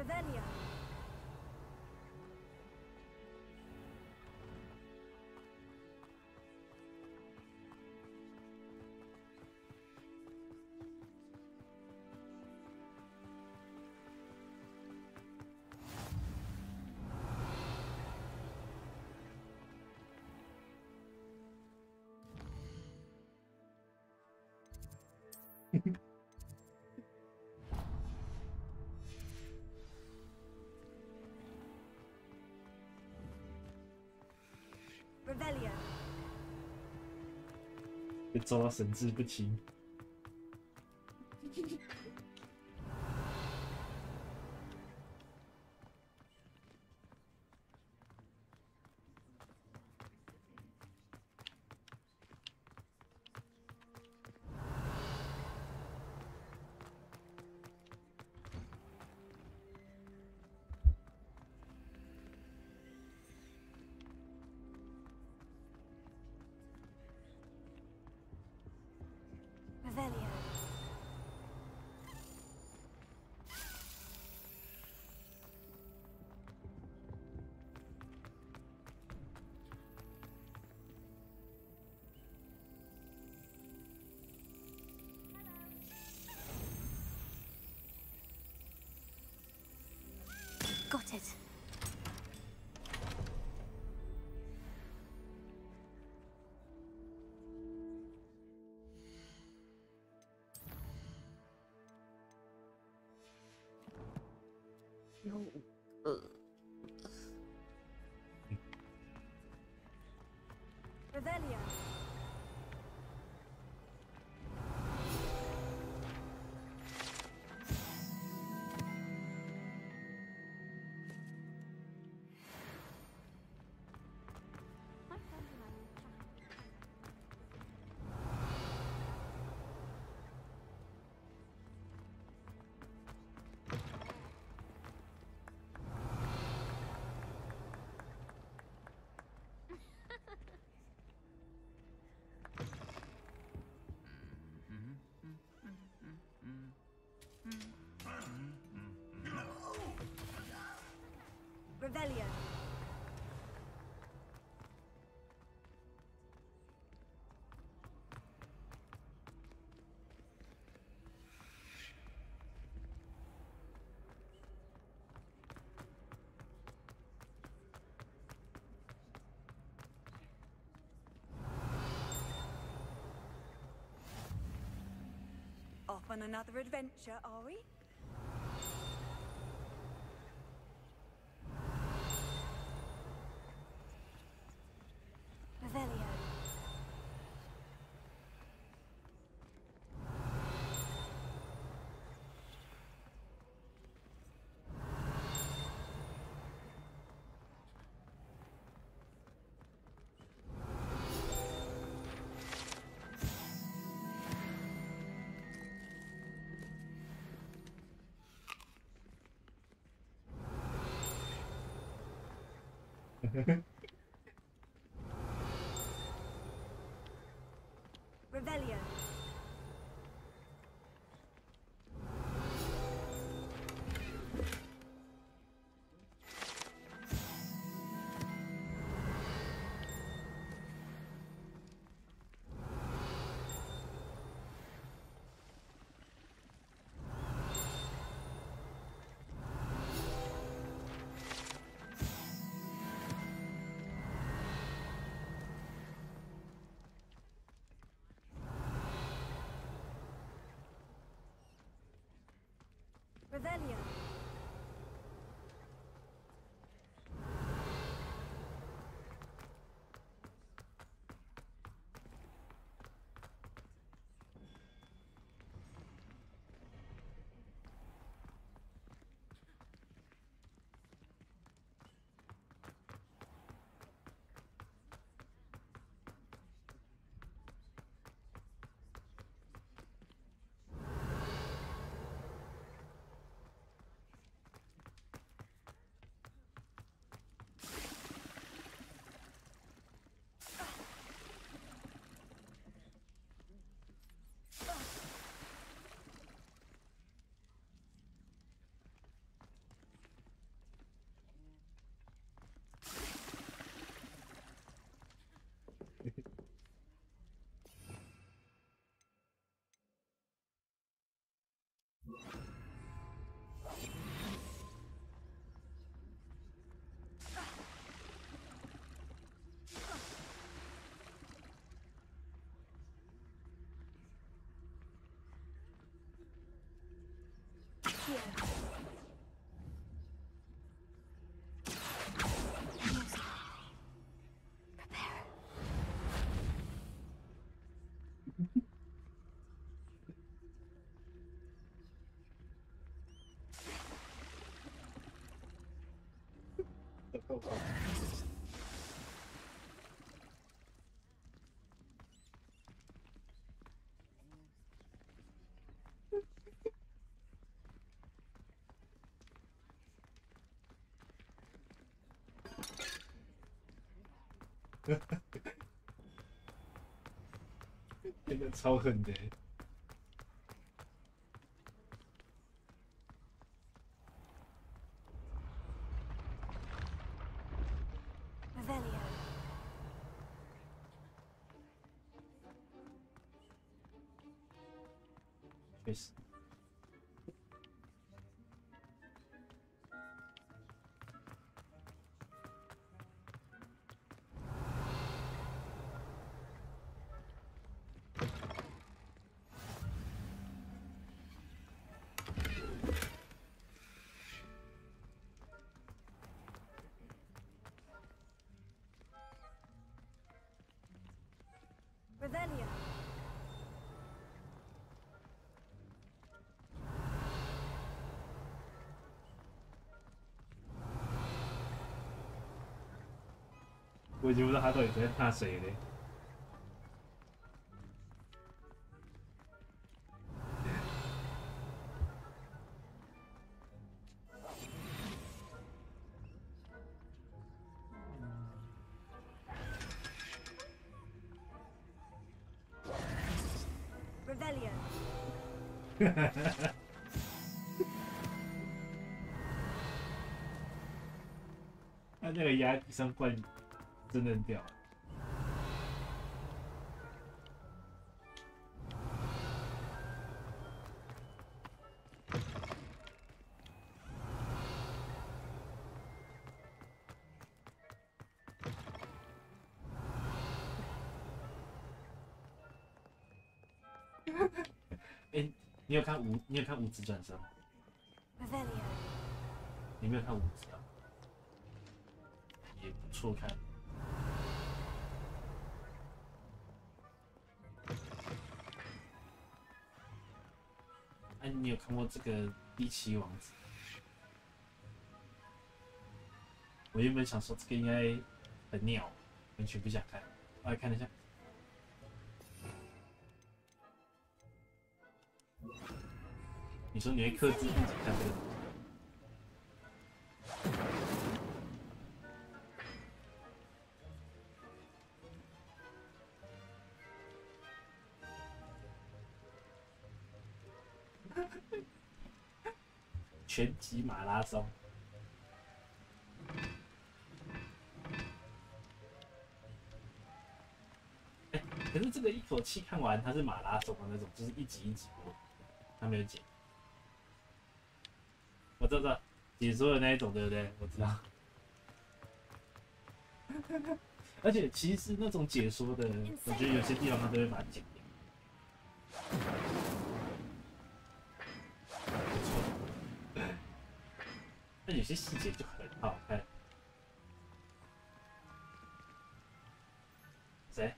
Revelio. Revelio. 被抓到神志不清。Revelio. Got it. Revelio. Revelio. Off on another adventure, are we? Revelio. Revelio. Revelio.真的超狠的。Revelio. 确实。Revelio. 我已经不知道他到底在怕谁了。Revelio. 他那个压地上灌真的很屌。哎，你有看五指转身吗？ Revelio. 你没有看五指啊？也不错看。哎、你有看过这个《第七王子》？我原本想说这个应该很鸟，完全不想看。后来看了一下，你说你会克制自己看这个？拳击马拉松。可是这个一口气看完，它是马拉松的那种，就是一集一集播，它没有剪。我知道解说的那一种，对不对？我知道。而且其实那种解说的，我觉得有些地方他都会把它剪掉。不错。但有些细节就很好看。谁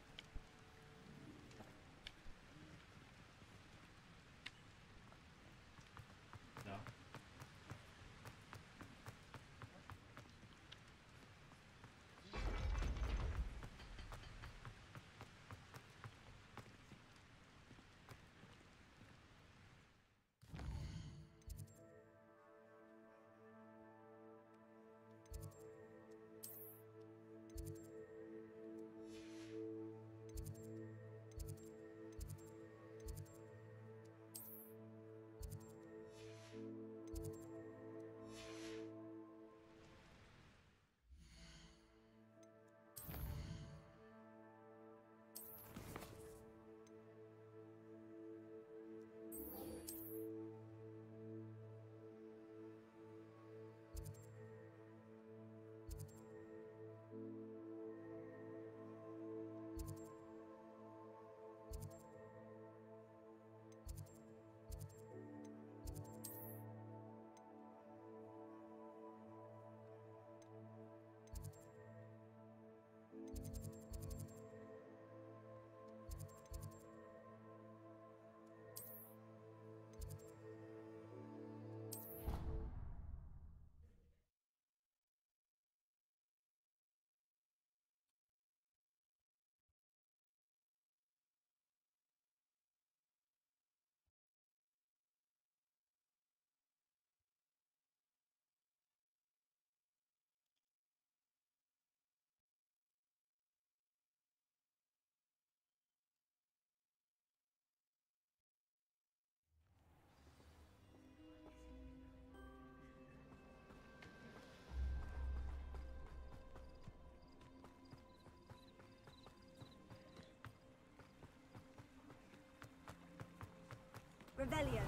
？Revelio.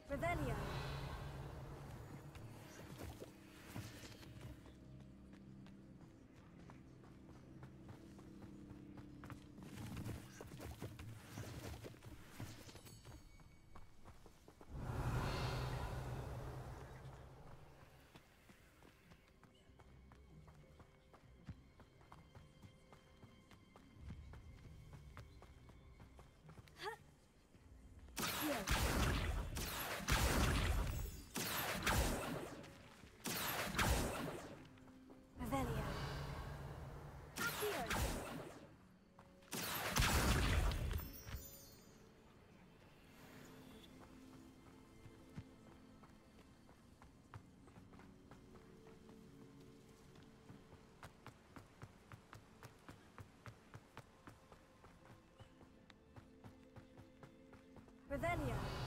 Revelio. Revelio.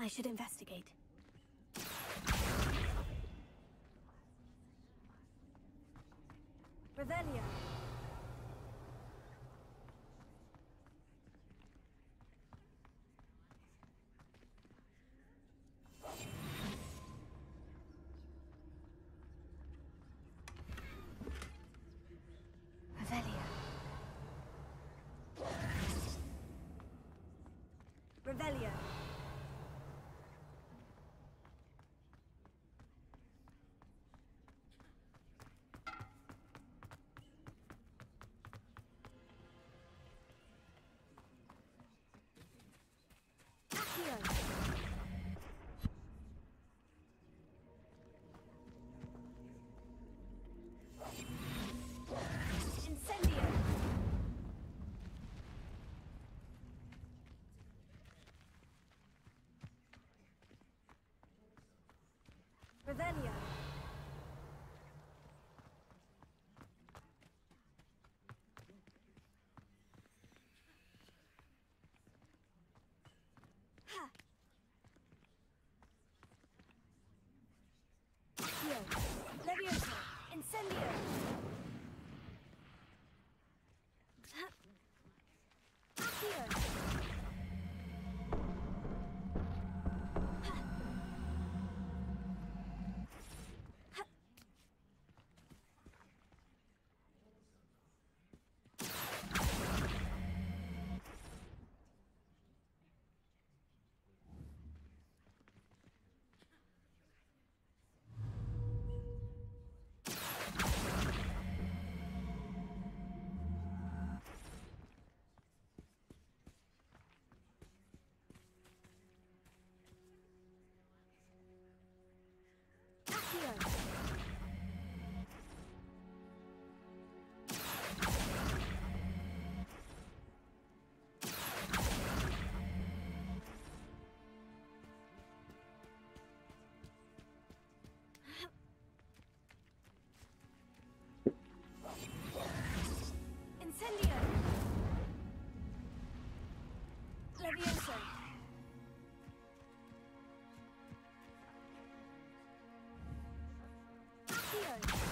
I should investigate. Revelio. Revelio. Accio. Incendio. Revelio. Ha. Accio. Levioso. Incendio. Ha. Accio. Incendio. Levioso. Accio.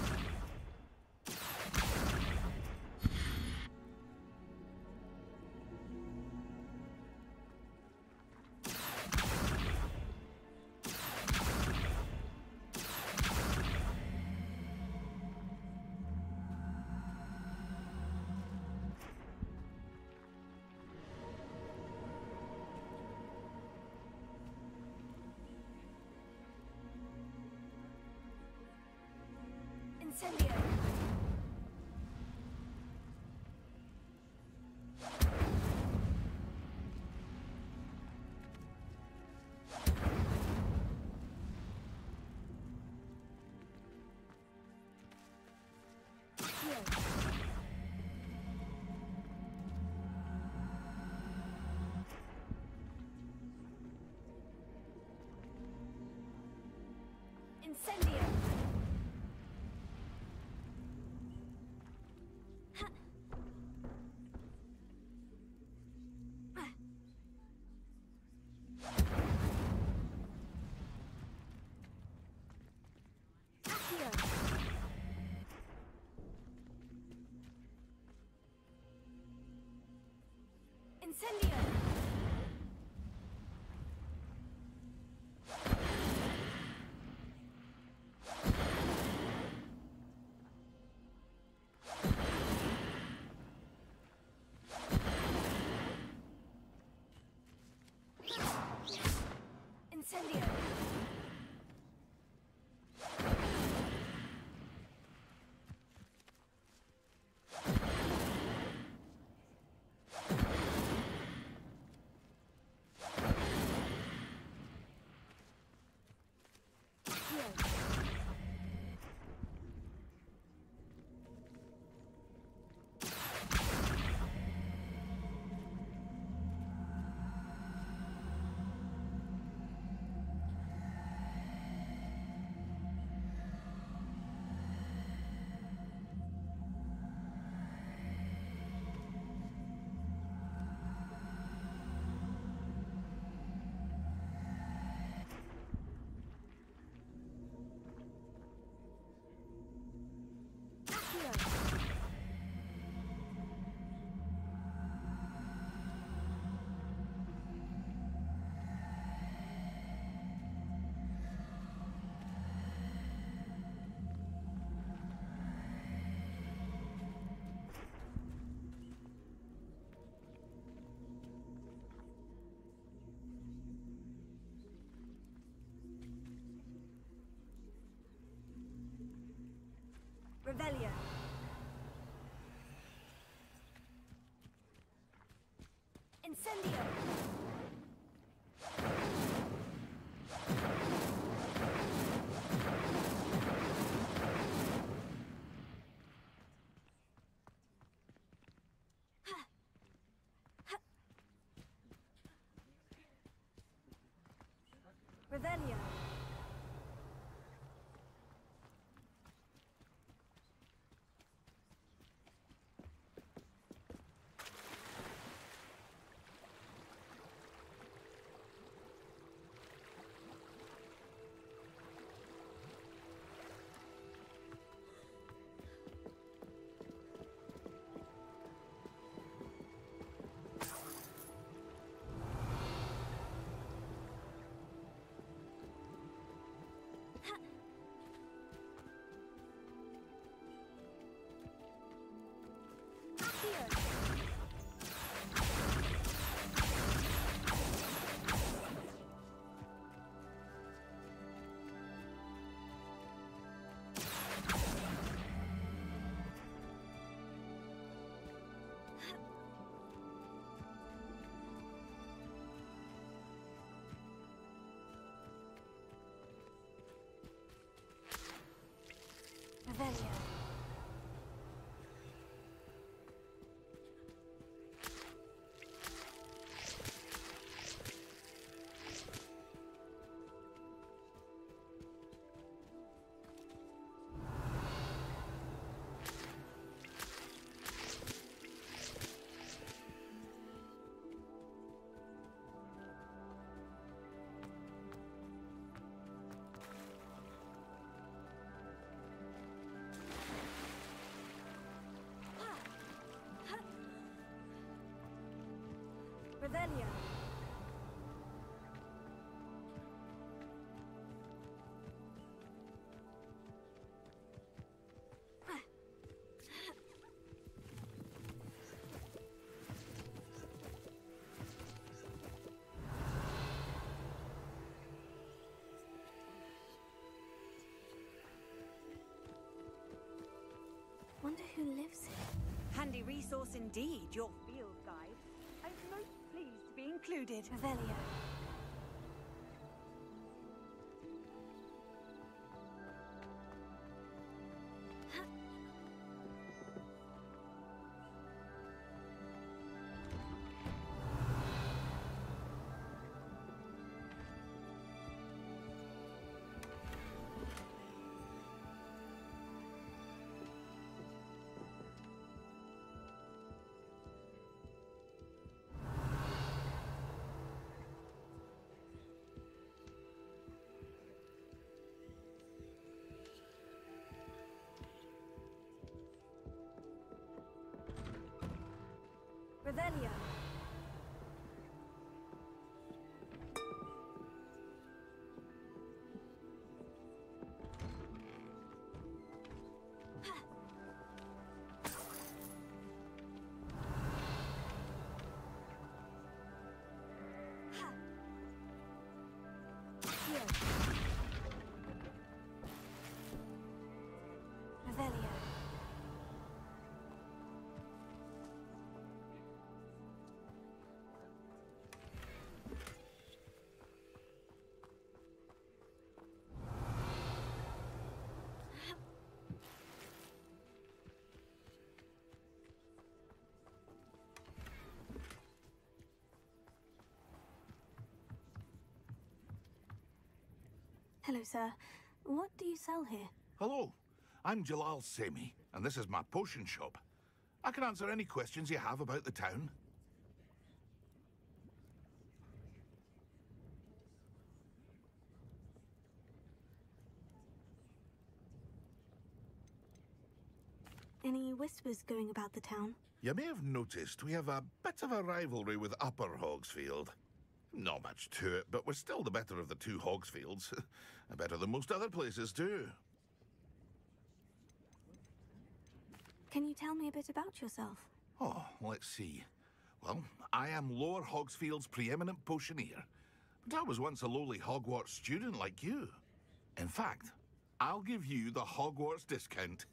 Incendio. Incendio. Incendio. Incendio. Revelio. Incendio. Revelio. Revelio. Revelio. Wonder who lives here. Handy resource indeed, your field guide. I'm most pleased to be included. Revelio. Revelio. Revelio. Hello, sir. What do you sell here? Hello, I'm Jalal Semi, and this is my potion shop. I can answer any questions you have about the town. Any whispers going about the town? You may have noticed we have a bit of a rivalry with Upper Hogsfield. Not much to it, but we're still the better of the two Hogsfields. Better than most other places, too. Can you tell me a bit about yourself? Oh, let's see. Well, I am Lower Hogsfield's preeminent potioneer. But I was once a lowly Hogwarts student like you. In fact, I'll give you the Hogwarts discount.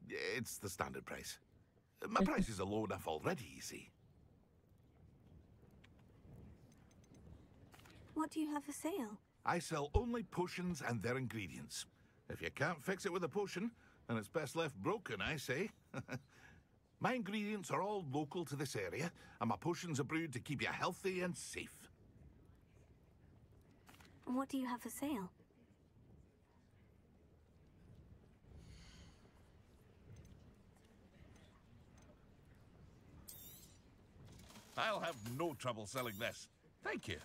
It's the standard price. My prices are low enough already, you see. What do you have for sale? I sell only potions and their ingredients. If you can't fix it with a potion, then it's best left broken, I say. My ingredients are all local to this area, and my potions are brewed to keep you healthy and safe. What do you have for sale? I'll have no trouble selling this. Thank you.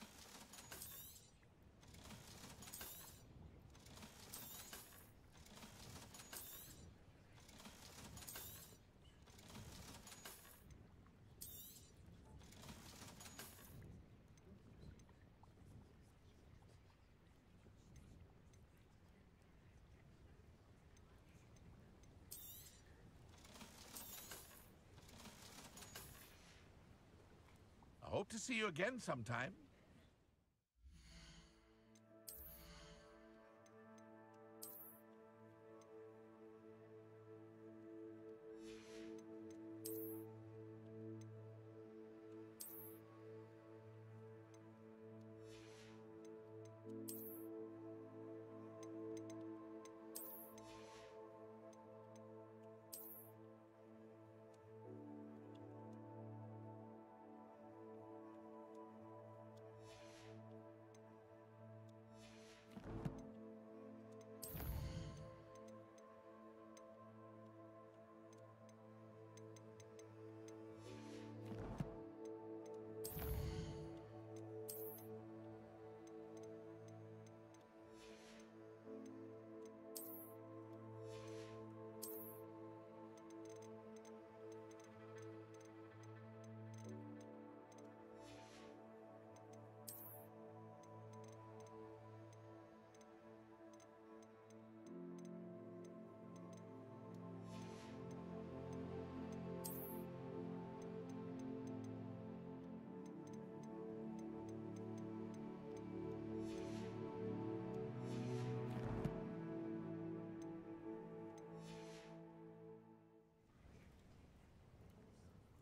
I hope to see you again sometime.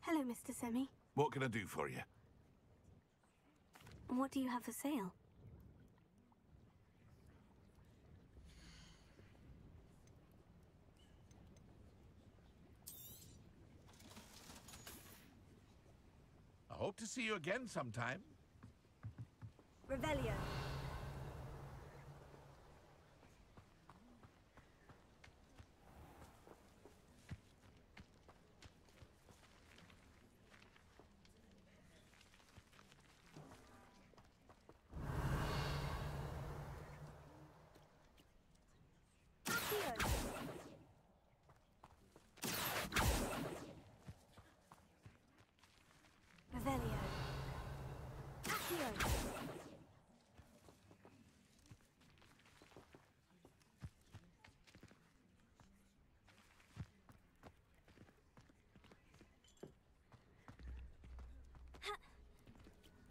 Hello, Mr. Semi. What can I do for you? What do you have for sale? I hope to see you again sometime. Revelio. Revelio. Accio.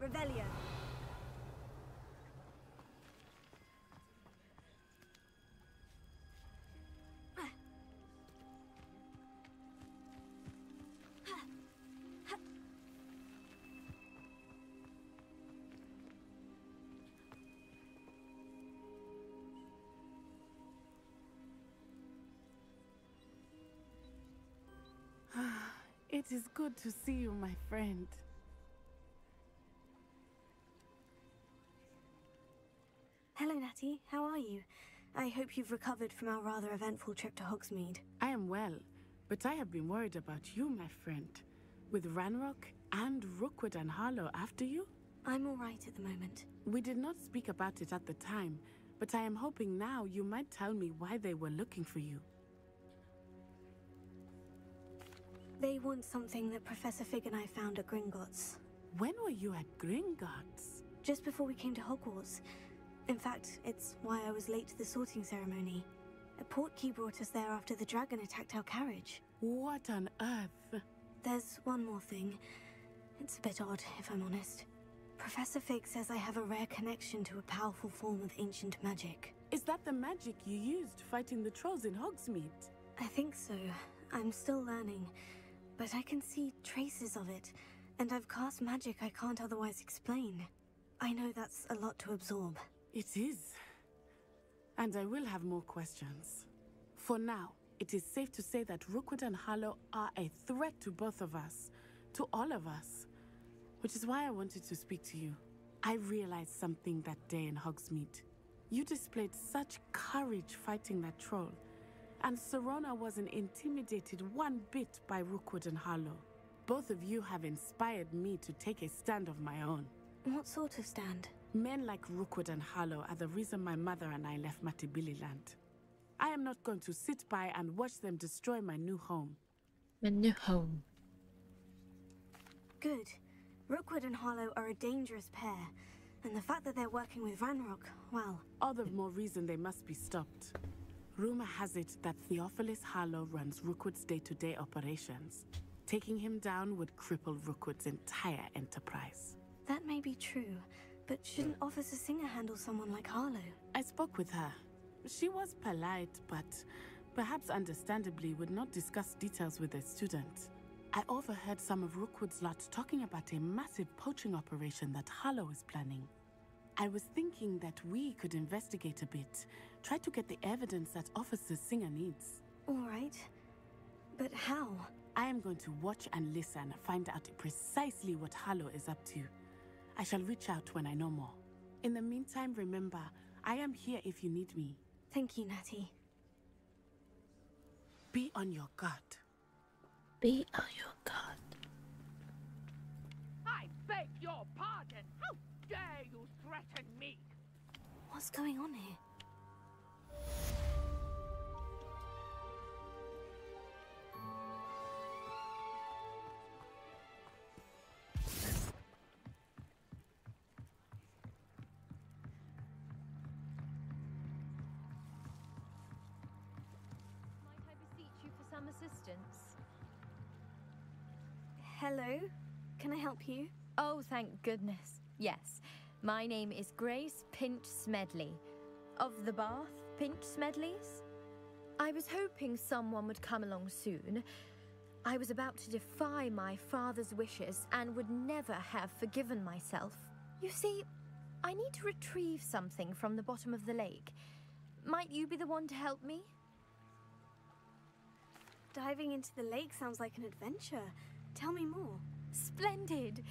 Revelio. It is good to see you, my friend. Hello, Natty. How are you? I hope you've recovered from our rather eventful trip to Hogsmeade. I am well, but I have been worried about you, my friend. With Ranrock and Rookwood and Harlow after you? I'm all right at the moment. We did not speak about it at the time, but I am hoping now you might tell me why they were looking for you. They want something that Professor Fig and I found at Gringotts. When were you at Gringotts? Just before we came to Hogwarts. In fact, it's why I was late to the sorting ceremony. A portkey brought us there after the dragon attacked our carriage. What on earth? There's one more thing. It's a bit odd, if I'm honest. Professor Fig says I have a rare connection to a powerful form of ancient magic. Is that the magic you used fighting the trolls in Hogsmeade? I think so. I'm still learning, but I can see traces of it, and I've cast magic I can't otherwise explain. I know that's a lot to absorb. It is. And I will have more questions. For now, it is safe to say that Rookwood and Harlow are a threat to both of us, to all of us. Which is why I wanted to speak to you. I realized something that day in Hogsmeade. You displayed such courage fighting that troll, and Serona wasn't intimidated one bit by Rookwood and Harlow. Both of you have inspired me to take a stand of my own. What sort of stand? Men like Rookwood and Harlow are the reason my mother and I left Matabeleland. I am not going to sit by and watch them destroy my new home. My new home. Good. Rookwood and Harlow are a dangerous pair, and the fact that they're working with Ranrock, well... All the more reason they must be stopped. Rumor has it that Theophilus Harlow runs Rookwood's day-to-day operations. Taking him down would cripple Rookwood's entire enterprise. That may be true, but shouldn't Officer Singer handle someone like Harlow? I spoke with her. She was polite, but perhaps understandably would not discuss details with a student. I overheard some of Rookwood's lot talking about a massive poaching operation that Harlow is planning. I was thinking that we could investigate a bit, try to get the evidence that Officer Singer needs. All right. But how? I am going to watch and listen, find out precisely what Harlow is up to. I shall reach out when I know more. In the meantime, remember, I am here if you need me. Thank you, Natty. Be on your guard. Be on your guard. I beg your pardon. How dare you threaten me? What's going on here? Might I beseech you for some assistance? Hello? Can I help you? Oh, thank goodness. Yes. My name is Grace Pinch Smedley, of the Bath Pinch Smedleys. I was hoping someone would come along soon. I was about to defy my father's wishes and would never have forgiven myself. You see, I need to retrieve something from the bottom of the lake. Might you be the one to help me? Diving into the lake sounds like an adventure. Tell me more. Splendid!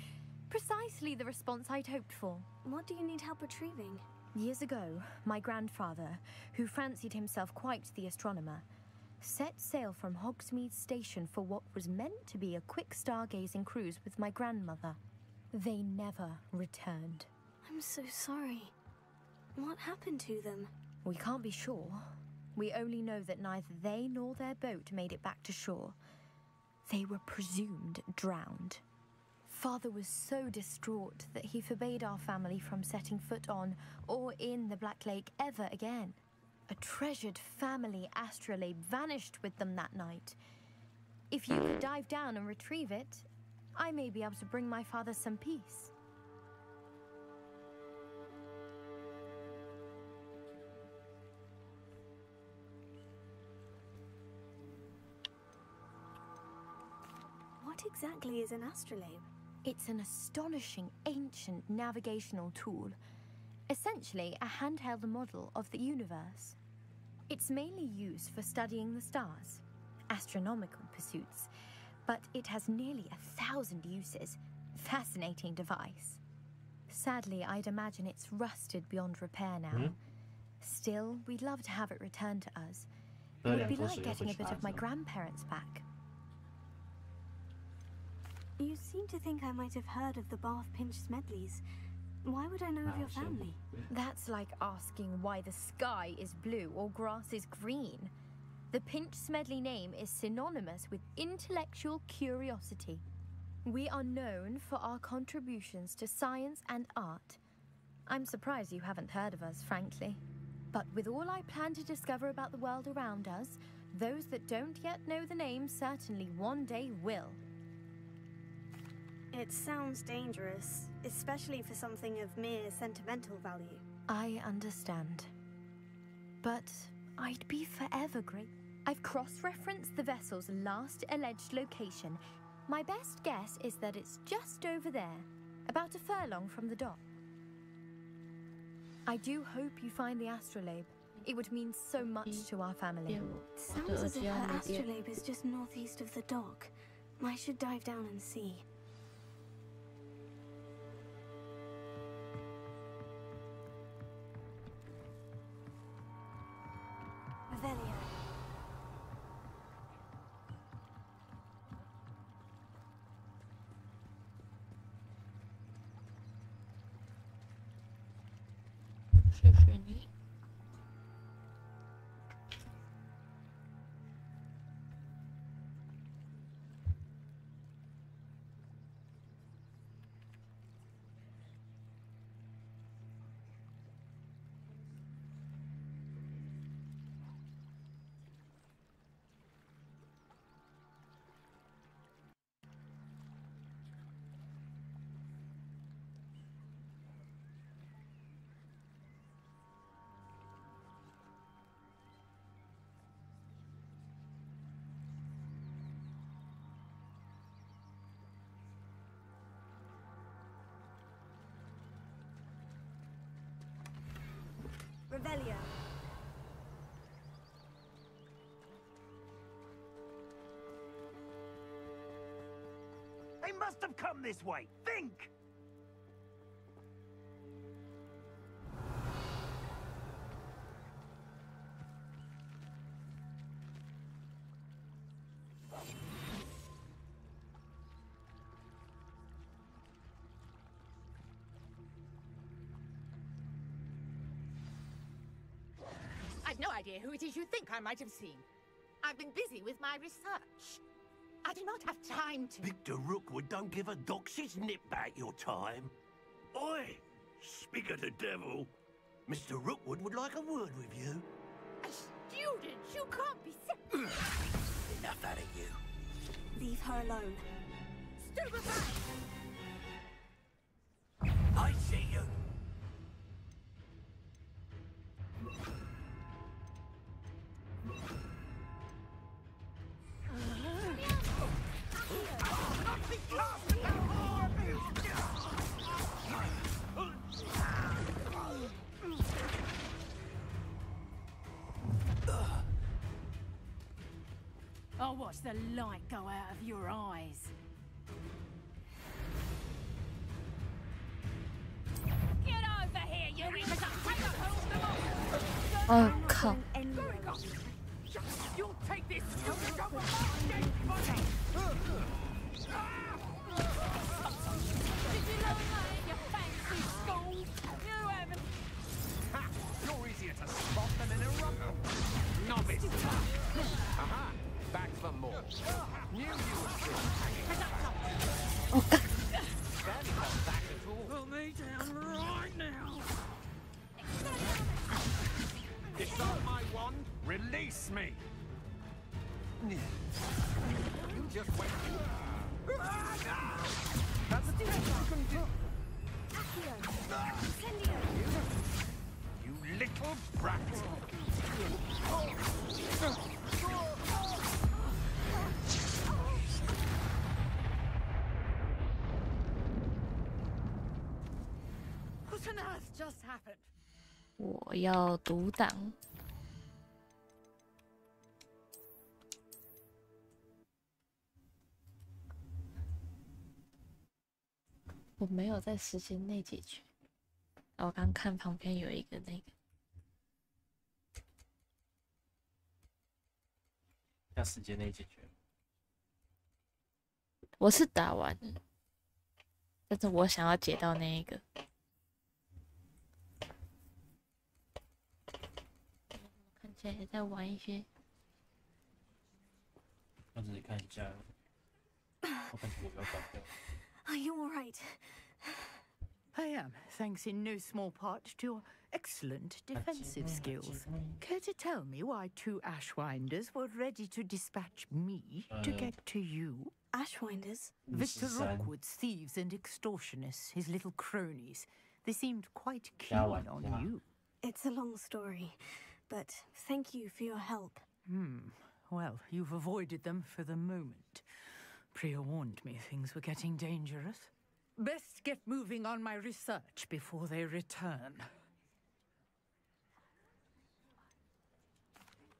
Precisely the response I'd hoped for. What do you need help retrieving? Years ago, my grandfather, who fancied himself quite the astronomer, set sail from Hogsmeade Station for what was meant to be a quick stargazing cruise with my grandmother. They never returned. I'm so sorry. What happened to them? We can't be sure. We only know that neither they nor their boat made it back to shore. They were presumed drowned. Father was so distraught that he forbade our family from setting foot on or in the Black Lake ever again. A treasured family astrolabe vanished with them that night. If you could dive down and retrieve it, I may be able to bring my father some peace. What exactly is an astrolabe? It's an astonishing ancient navigational tool. Essentially, a handheld model of the universe. It's mainly used for studying the stars, astronomical pursuits, but it has nearly 1,000 uses. Fascinating device. Sadly, I'd imagine it's rusted beyond repair now. Still, we'd love to have it returned to us. It would be like getting a bit of my grandparents back. You seem to think I might have heard of the Bath Pinch Smedleys. Why would I know of your family? That's like asking why the sky is blue or grass is green. The Pinch Smedley name is synonymous with intellectual curiosity. We are known for our contributions to science and art. I'm surprised you haven't heard of us, frankly. But with all I plan to discover about the world around us, those that don't yet know the name certainly one day will. It sounds dangerous, especially for something of mere sentimental value. I understand. But I'd be forever I've cross-referenced the vessel's last alleged location. My best guess is that it's just over there, about a furlong from the dock. I do hope you find the astrolabe. It would mean so much to our family. Sounds as if her astrolabe is just northeast of the dock. I should dive down and see. Revelio. Revelio. They must have come this way. Think! I've no idea who it is you think I might have seen. I've been busy with my research. I do not have time to... Victor Rookwood don't give a doxy's nip back your time. Oi! Speak of the devil. Mr. Rookwood would like a word with you. A student? You can't be sick. Enough out of you. Leave her alone. Stupefy! I see you. I'll watch the light go out of your eyes. Get over here, you idiot! Oh,靠. You'll take this stupid gun with my dead body! Did you learn that in your fancy school? You haven't. Ha! You're easier to spot than in a rumble. Novice. Aha! Back for more. Knew you would be. Oh, God. That's not back at all. Pull me down right now. Disarm my wand. Release me. You just wait. That's the best you can do. You little brat. What on earth just happened? 我要读档。我没有在时间内解决。我刚看旁边有一个那个，要时间内解决。我是打完了，但是我想要解到那一个。看起来也在玩一些。我只是看一下，我感觉我要搞掉。Are you all right? I am, thanks in no small part to your excellent defensive skills. Care to tell me why two Ashwinders were ready to dispatch me to get to you? Ashwinders? Victor Rookwood's thieves and extortionists, his little cronies. They seemed quite keen on you. It's a long story, but thank you for your help. Well, you've avoided them for the moment. Priya warned me things were getting dangerous. Best get moving on my research before they return.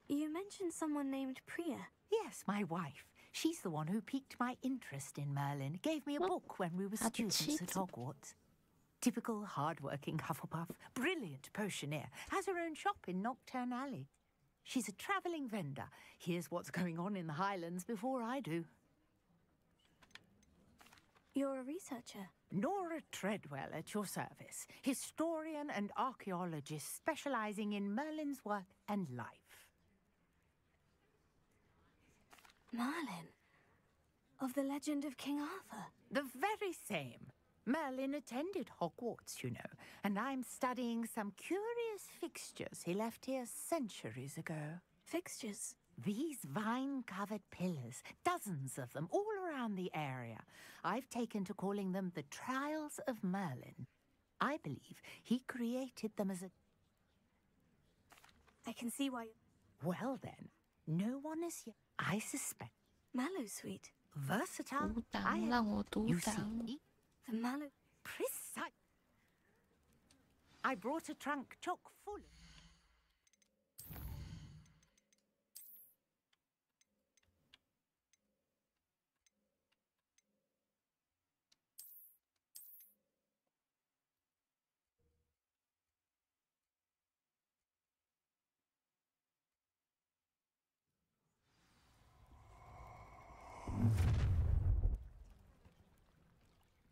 You mentioned someone named Priya. Yes, my wife. She's the one who piqued my interest in Merlin. Gave me a book when we were students at Hogwarts. Typical hard-working Hufflepuff. Brilliant potioneer. Has her own shop in Nocturne Alley. She's a travelling vendor. Here's what's going on in the Highlands before I do. You're a researcher? Nora Treadwell at your service. Historian and archaeologist specialising in Merlin's work and life. Merlin? Of the legend of King Arthur? The very same. Merlin attended Hogwarts, you know, and I'm studying some curious fixtures he left here centuries ago. Fixtures? These vine-covered pillars, dozens of them, all around the area. I've taken to calling them the Trials of Merlin. I believe he created them as a... I can see why... Well then, no one is yet... I suspect... Mallowsweet. Versatile. You see... The Mallow... Precise. I brought a trunk chock full of...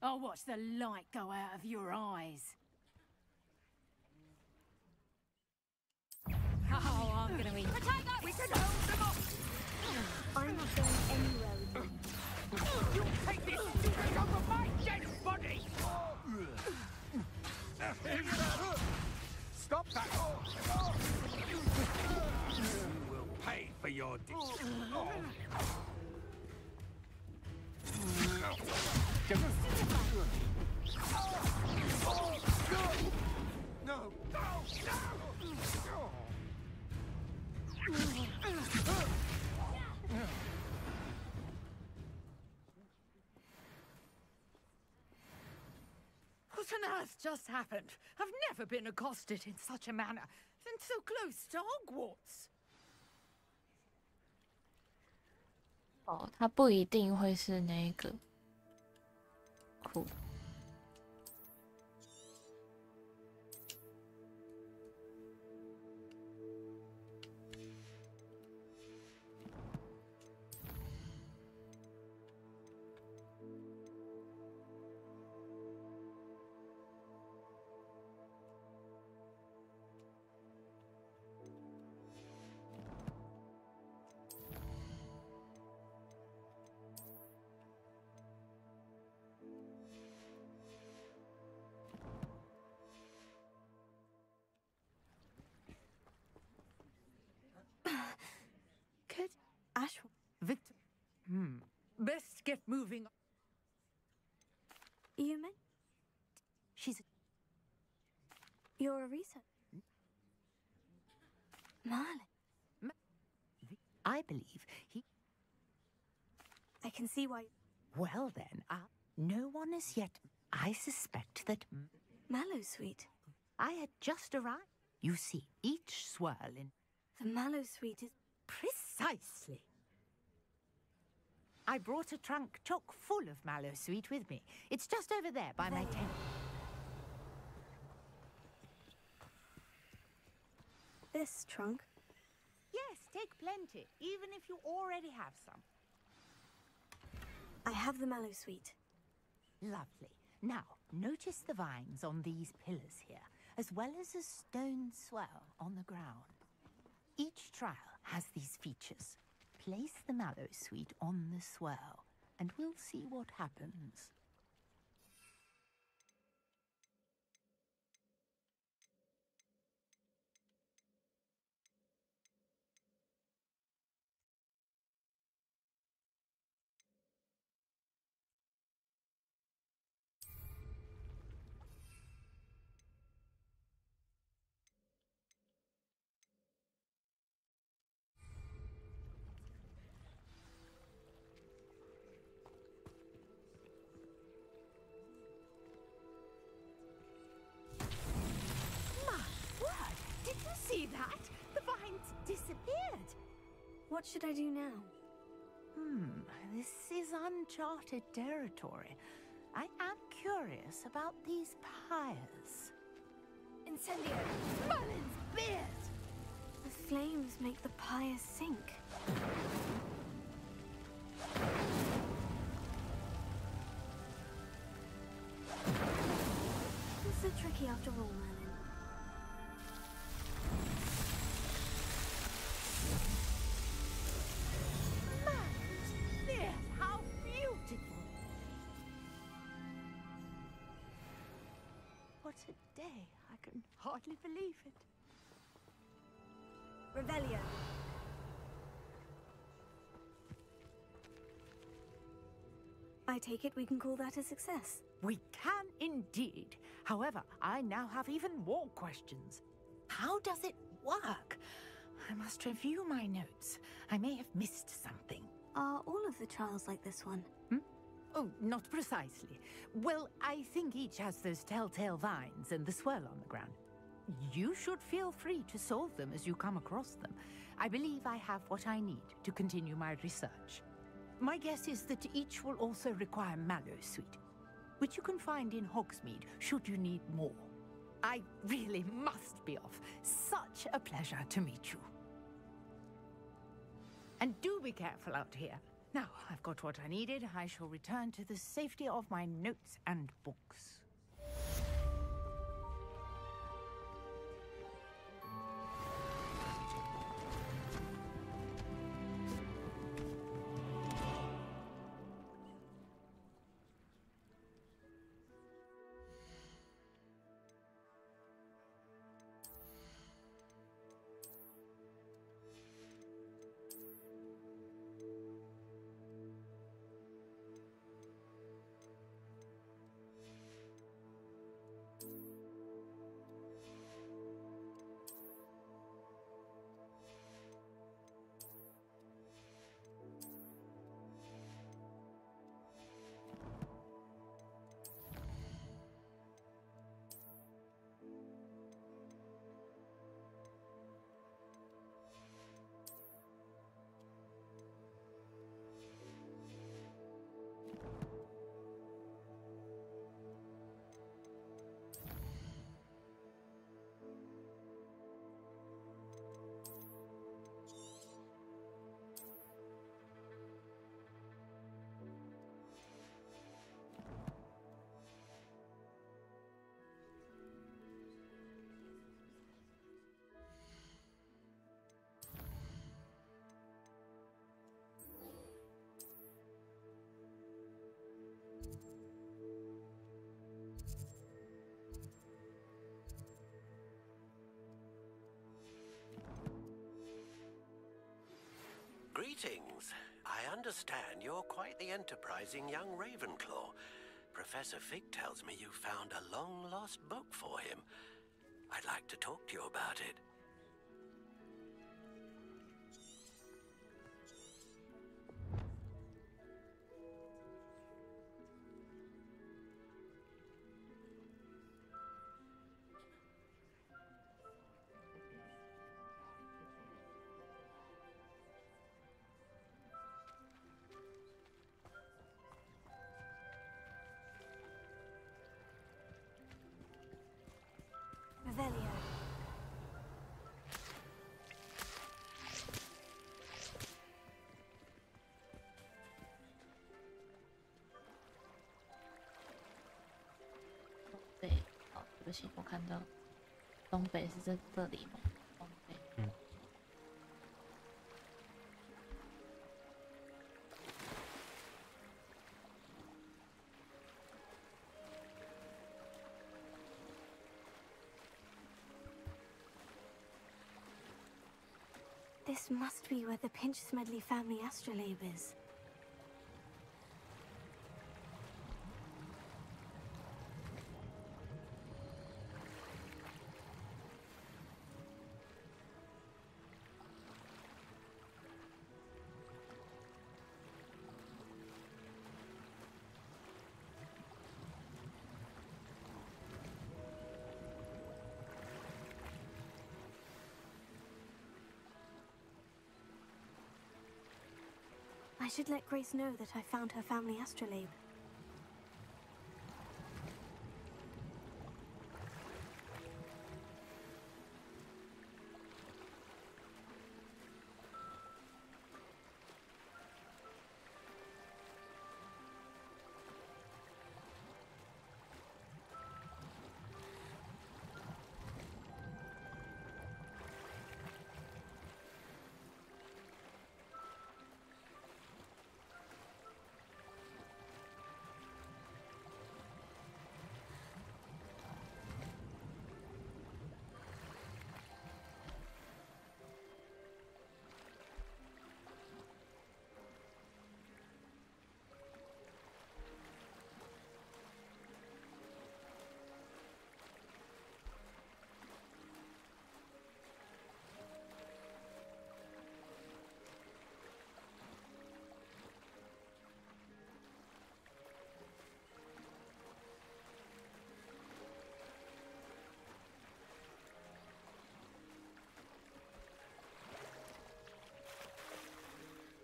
I'll watch the light go out of your eyes. Oh, I'm gonna win. We can hold them up! I'm not going anywhere with you. You take this secret over my dead body! Stop that! You will pay for your deeds. No! What on earth just happened? I've never been accosted in such a manner, and so close to Hogwarts. 哦，它不一定会是那个。酷。Victor. Best get moving. You meant? She's a... You're a researcher? Merlin? I believe he... I can see why... Well then, no one as yet... I suspect that... Mallowsweet? I had just arrived. You see, each swirl in... The Mallowsweet is... Precisely. I brought a trunk chock full of Mallowsweet with me. It's just over there by my tent. This trunk? Yes, take plenty, even if you already have some. I have the Mallowsweet. Lovely. Now, notice the vines on these pillars here, as well as a stone swell on the ground. Each trial has these features. Place the Mallowsweet on the swirl, and we'll see what happens. What should I do now? This is uncharted territory. I am curious about these pyres. Incendio! Mullins, beard! The flames make the pyres sink. It's so tricky after all, Merlin. Mullins, beard, how beautiful! What a day. I can hardly believe it. Revelio. I take it we can call that a success. We can indeed. However, I now have even more questions. How does it work? I must review my notes. I may have missed something. Are all of the trials like this one? Oh, not precisely. Well, I think each has those telltale vines and the swirl on the ground. You should feel free to solve them as you come across them. I believe I have what I need to continue my research. My guess is that each will also require mallow sweet, which you can find in Hogsmeade should you need more. I really must be off. Such a pleasure to meet you. And do be careful out here. Now, I've got what I needed. I shall return to the safety of my notes and books. Greetings. I understand you're quite the enterprising young Ravenclaw. Professor Fig tells me you found a long-lost book for him. I'd like to talk to you about it. Revelio.对，好，对不起，我看到东北是在这里吗？东北。This must be where the Pinch-Smedley family astrolabe is. should let Grace know that I found her family astrolabe.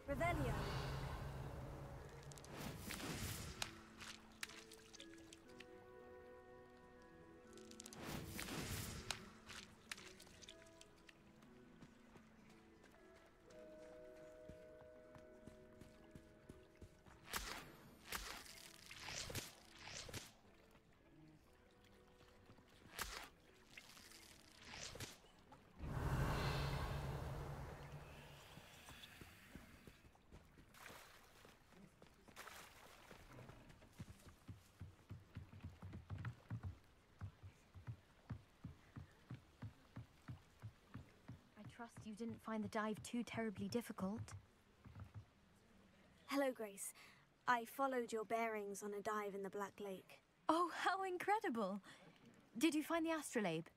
Revelio. Trust you didn't find the dive too terribly difficult. Hello, Grace. I followed your bearings on a dive in the Black Lake. Oh, how incredible! Did you find the astrolabe?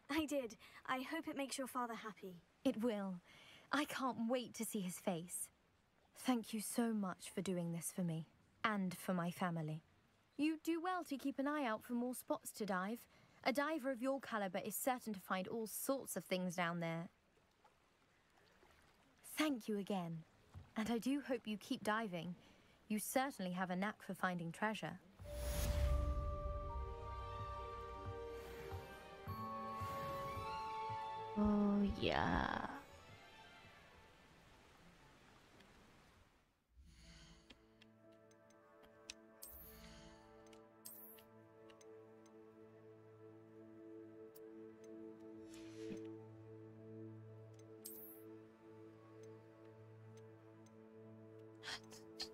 I did. I hope it makes your father happy. It will. I can't wait to see his face. Thank you so much for doing this for me, and for my family. You do well to keep an eye out for more spots to dive. A diver of your caliber is certain to find all sorts of things down there. Thank you again. And I do hope you keep diving. You certainly have a knack for finding treasure. Oh, yeah.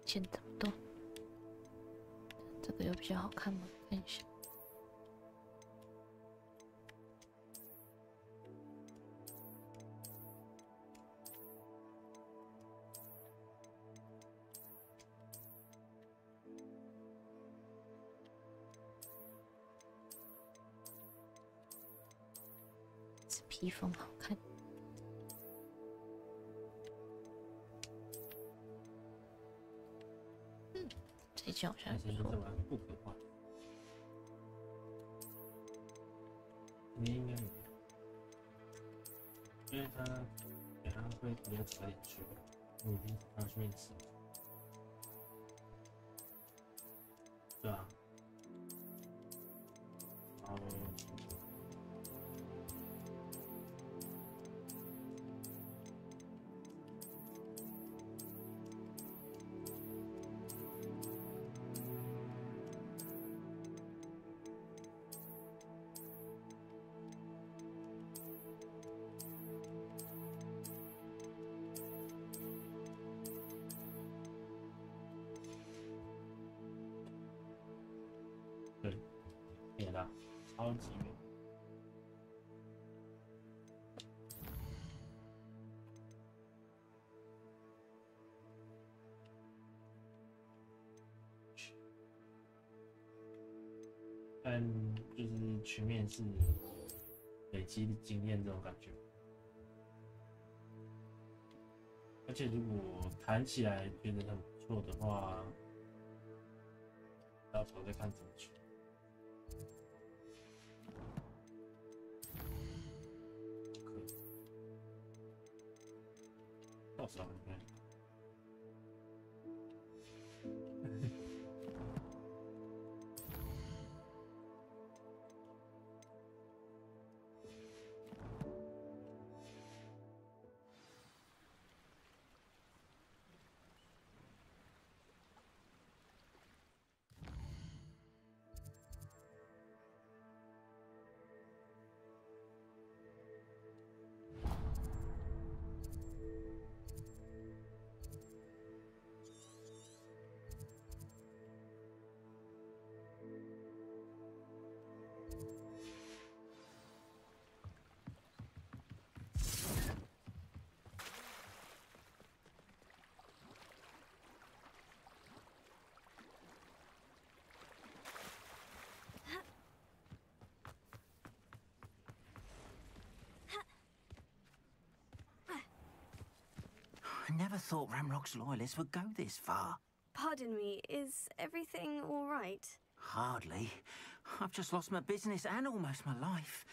见这么多，这个有比较好看吗？看一下。这披风好看。这件好像不错。不可画，你应该有，因为他等下会比较早点去，你已经要去面试，对啊，然后。对，远的，超级远。但就是去面试，累积经验这种感觉。而且如果谈起来觉得很不错的话，到时候再看怎么去。多少？I never thought Ramrock's loyalists would go this far. Pardon me, is everything all right? Hardly. I've just lost my business and almost my life.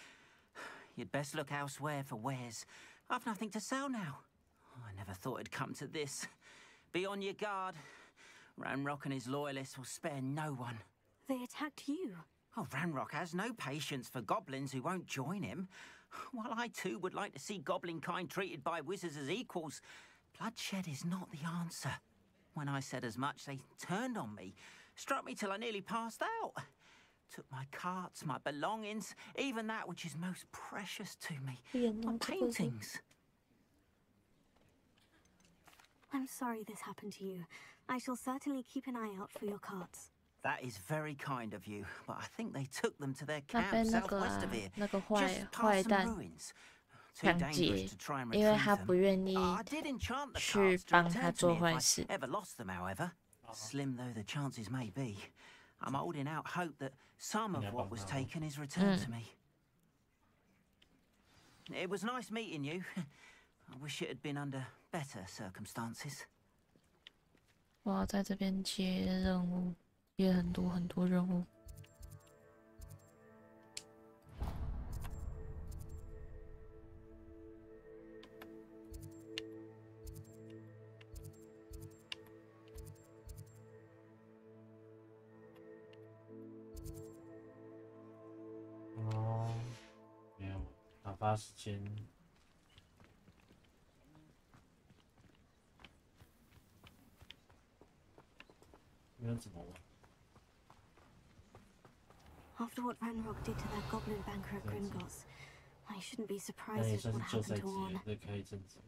You'd best look elsewhere for wares. I've nothing to sell now. I never thought it'd come to this. Be on your guard. Ramrock and his loyalists will spare no one. They attacked you. Oh, Ramrock has no patience for goblins who won't join him. While I too would like to see goblin kind treated by wizards as equals, bloodshed is not the answer. When I said as much, they turned on me, struck me till I nearly passed out. Took my carts, my belongings, even that which is most precious to me, my paintings. I'm sorry this happened to you. I shall certainly keep an eye out for your carts. That is very kind of you, but I think they took them to their camp southwest of here, just past some ruins. 抢劫，因为他不愿意去帮他做坏事。 Ever lost them, however, slim though the chances may be, I'm holding out hope that some of what was taken is returned to me. It was nice meeting you. I wish it had been under better circumstances. 我要在这边接任务，接很多任务。 哦，没有，打发时间。没有怎么玩。 After what Ranrock did to that goblin banker at Gringotts, I shouldn't be surprised at what happened to Orn. 这可以正职。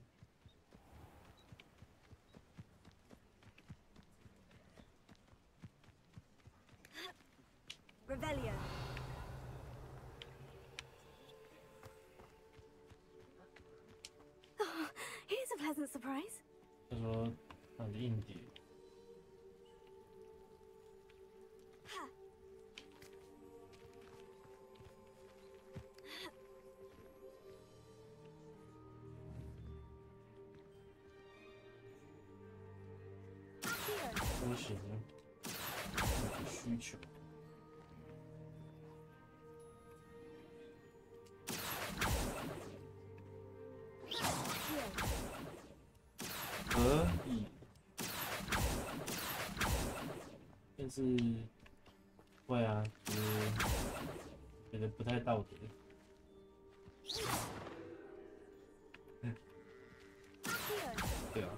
Revelio. Oh, here's a pleasant surprise. 他说他的硬碟。 多写的需求。可以，但是会啊，就是觉得不太道德。对啊，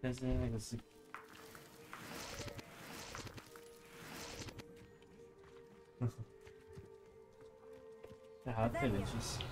但是那个是。 那还要特别去写。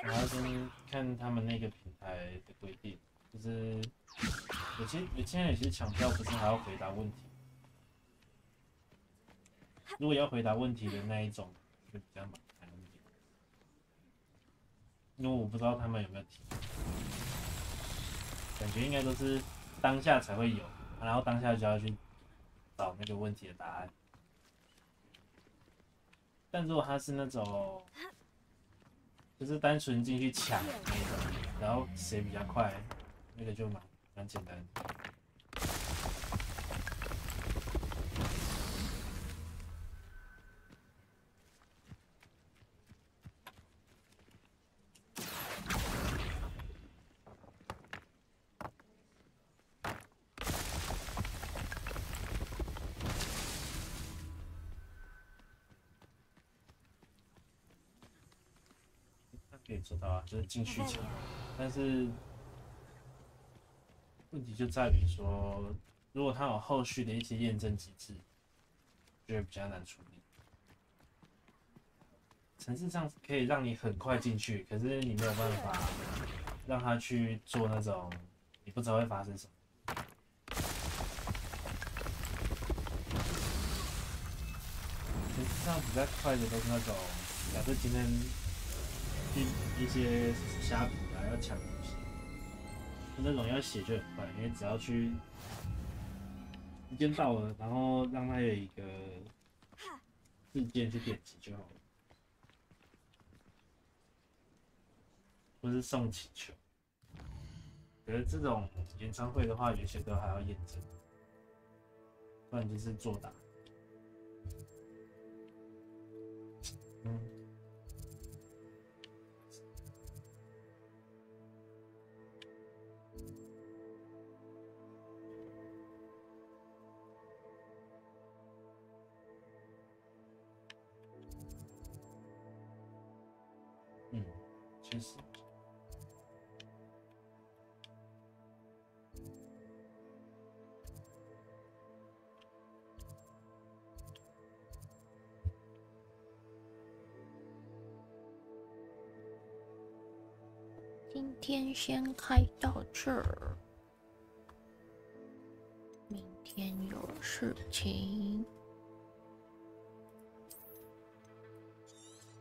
然后先看他们那个平台的规定，就是现在有些抢票不是还要回答问题，如果要回答问题的那一种，就比较麻烦一点，因为我不知道他们有没有提。感觉应该都是当下才会有，然后当下就要去找那个问题的答案。但如果他是那种，就是单纯进去抢那种，然后谁比较快，那个就蛮简单的。可以做到啊，就是进去抢，但是问题就在于说，如果它有后续的一些验证机制，就会比较难处理。程式上可以让你很快进去，可是你没有办法让他去做那种你不知道会发生什么。程式上比较快的都是那种，假设今天一些虾皮啊要抢东西，那种要写就很快，因为只要去时间到了，然后让他有一个事件去点击就好了，或是送祈求。可是这种演唱会的话，有些都还要验证，不然就是作答。确实。今天先开到这儿，明天有事情，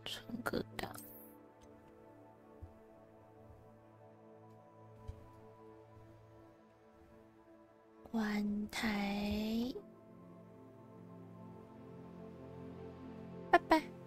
存个档。关台，拜拜。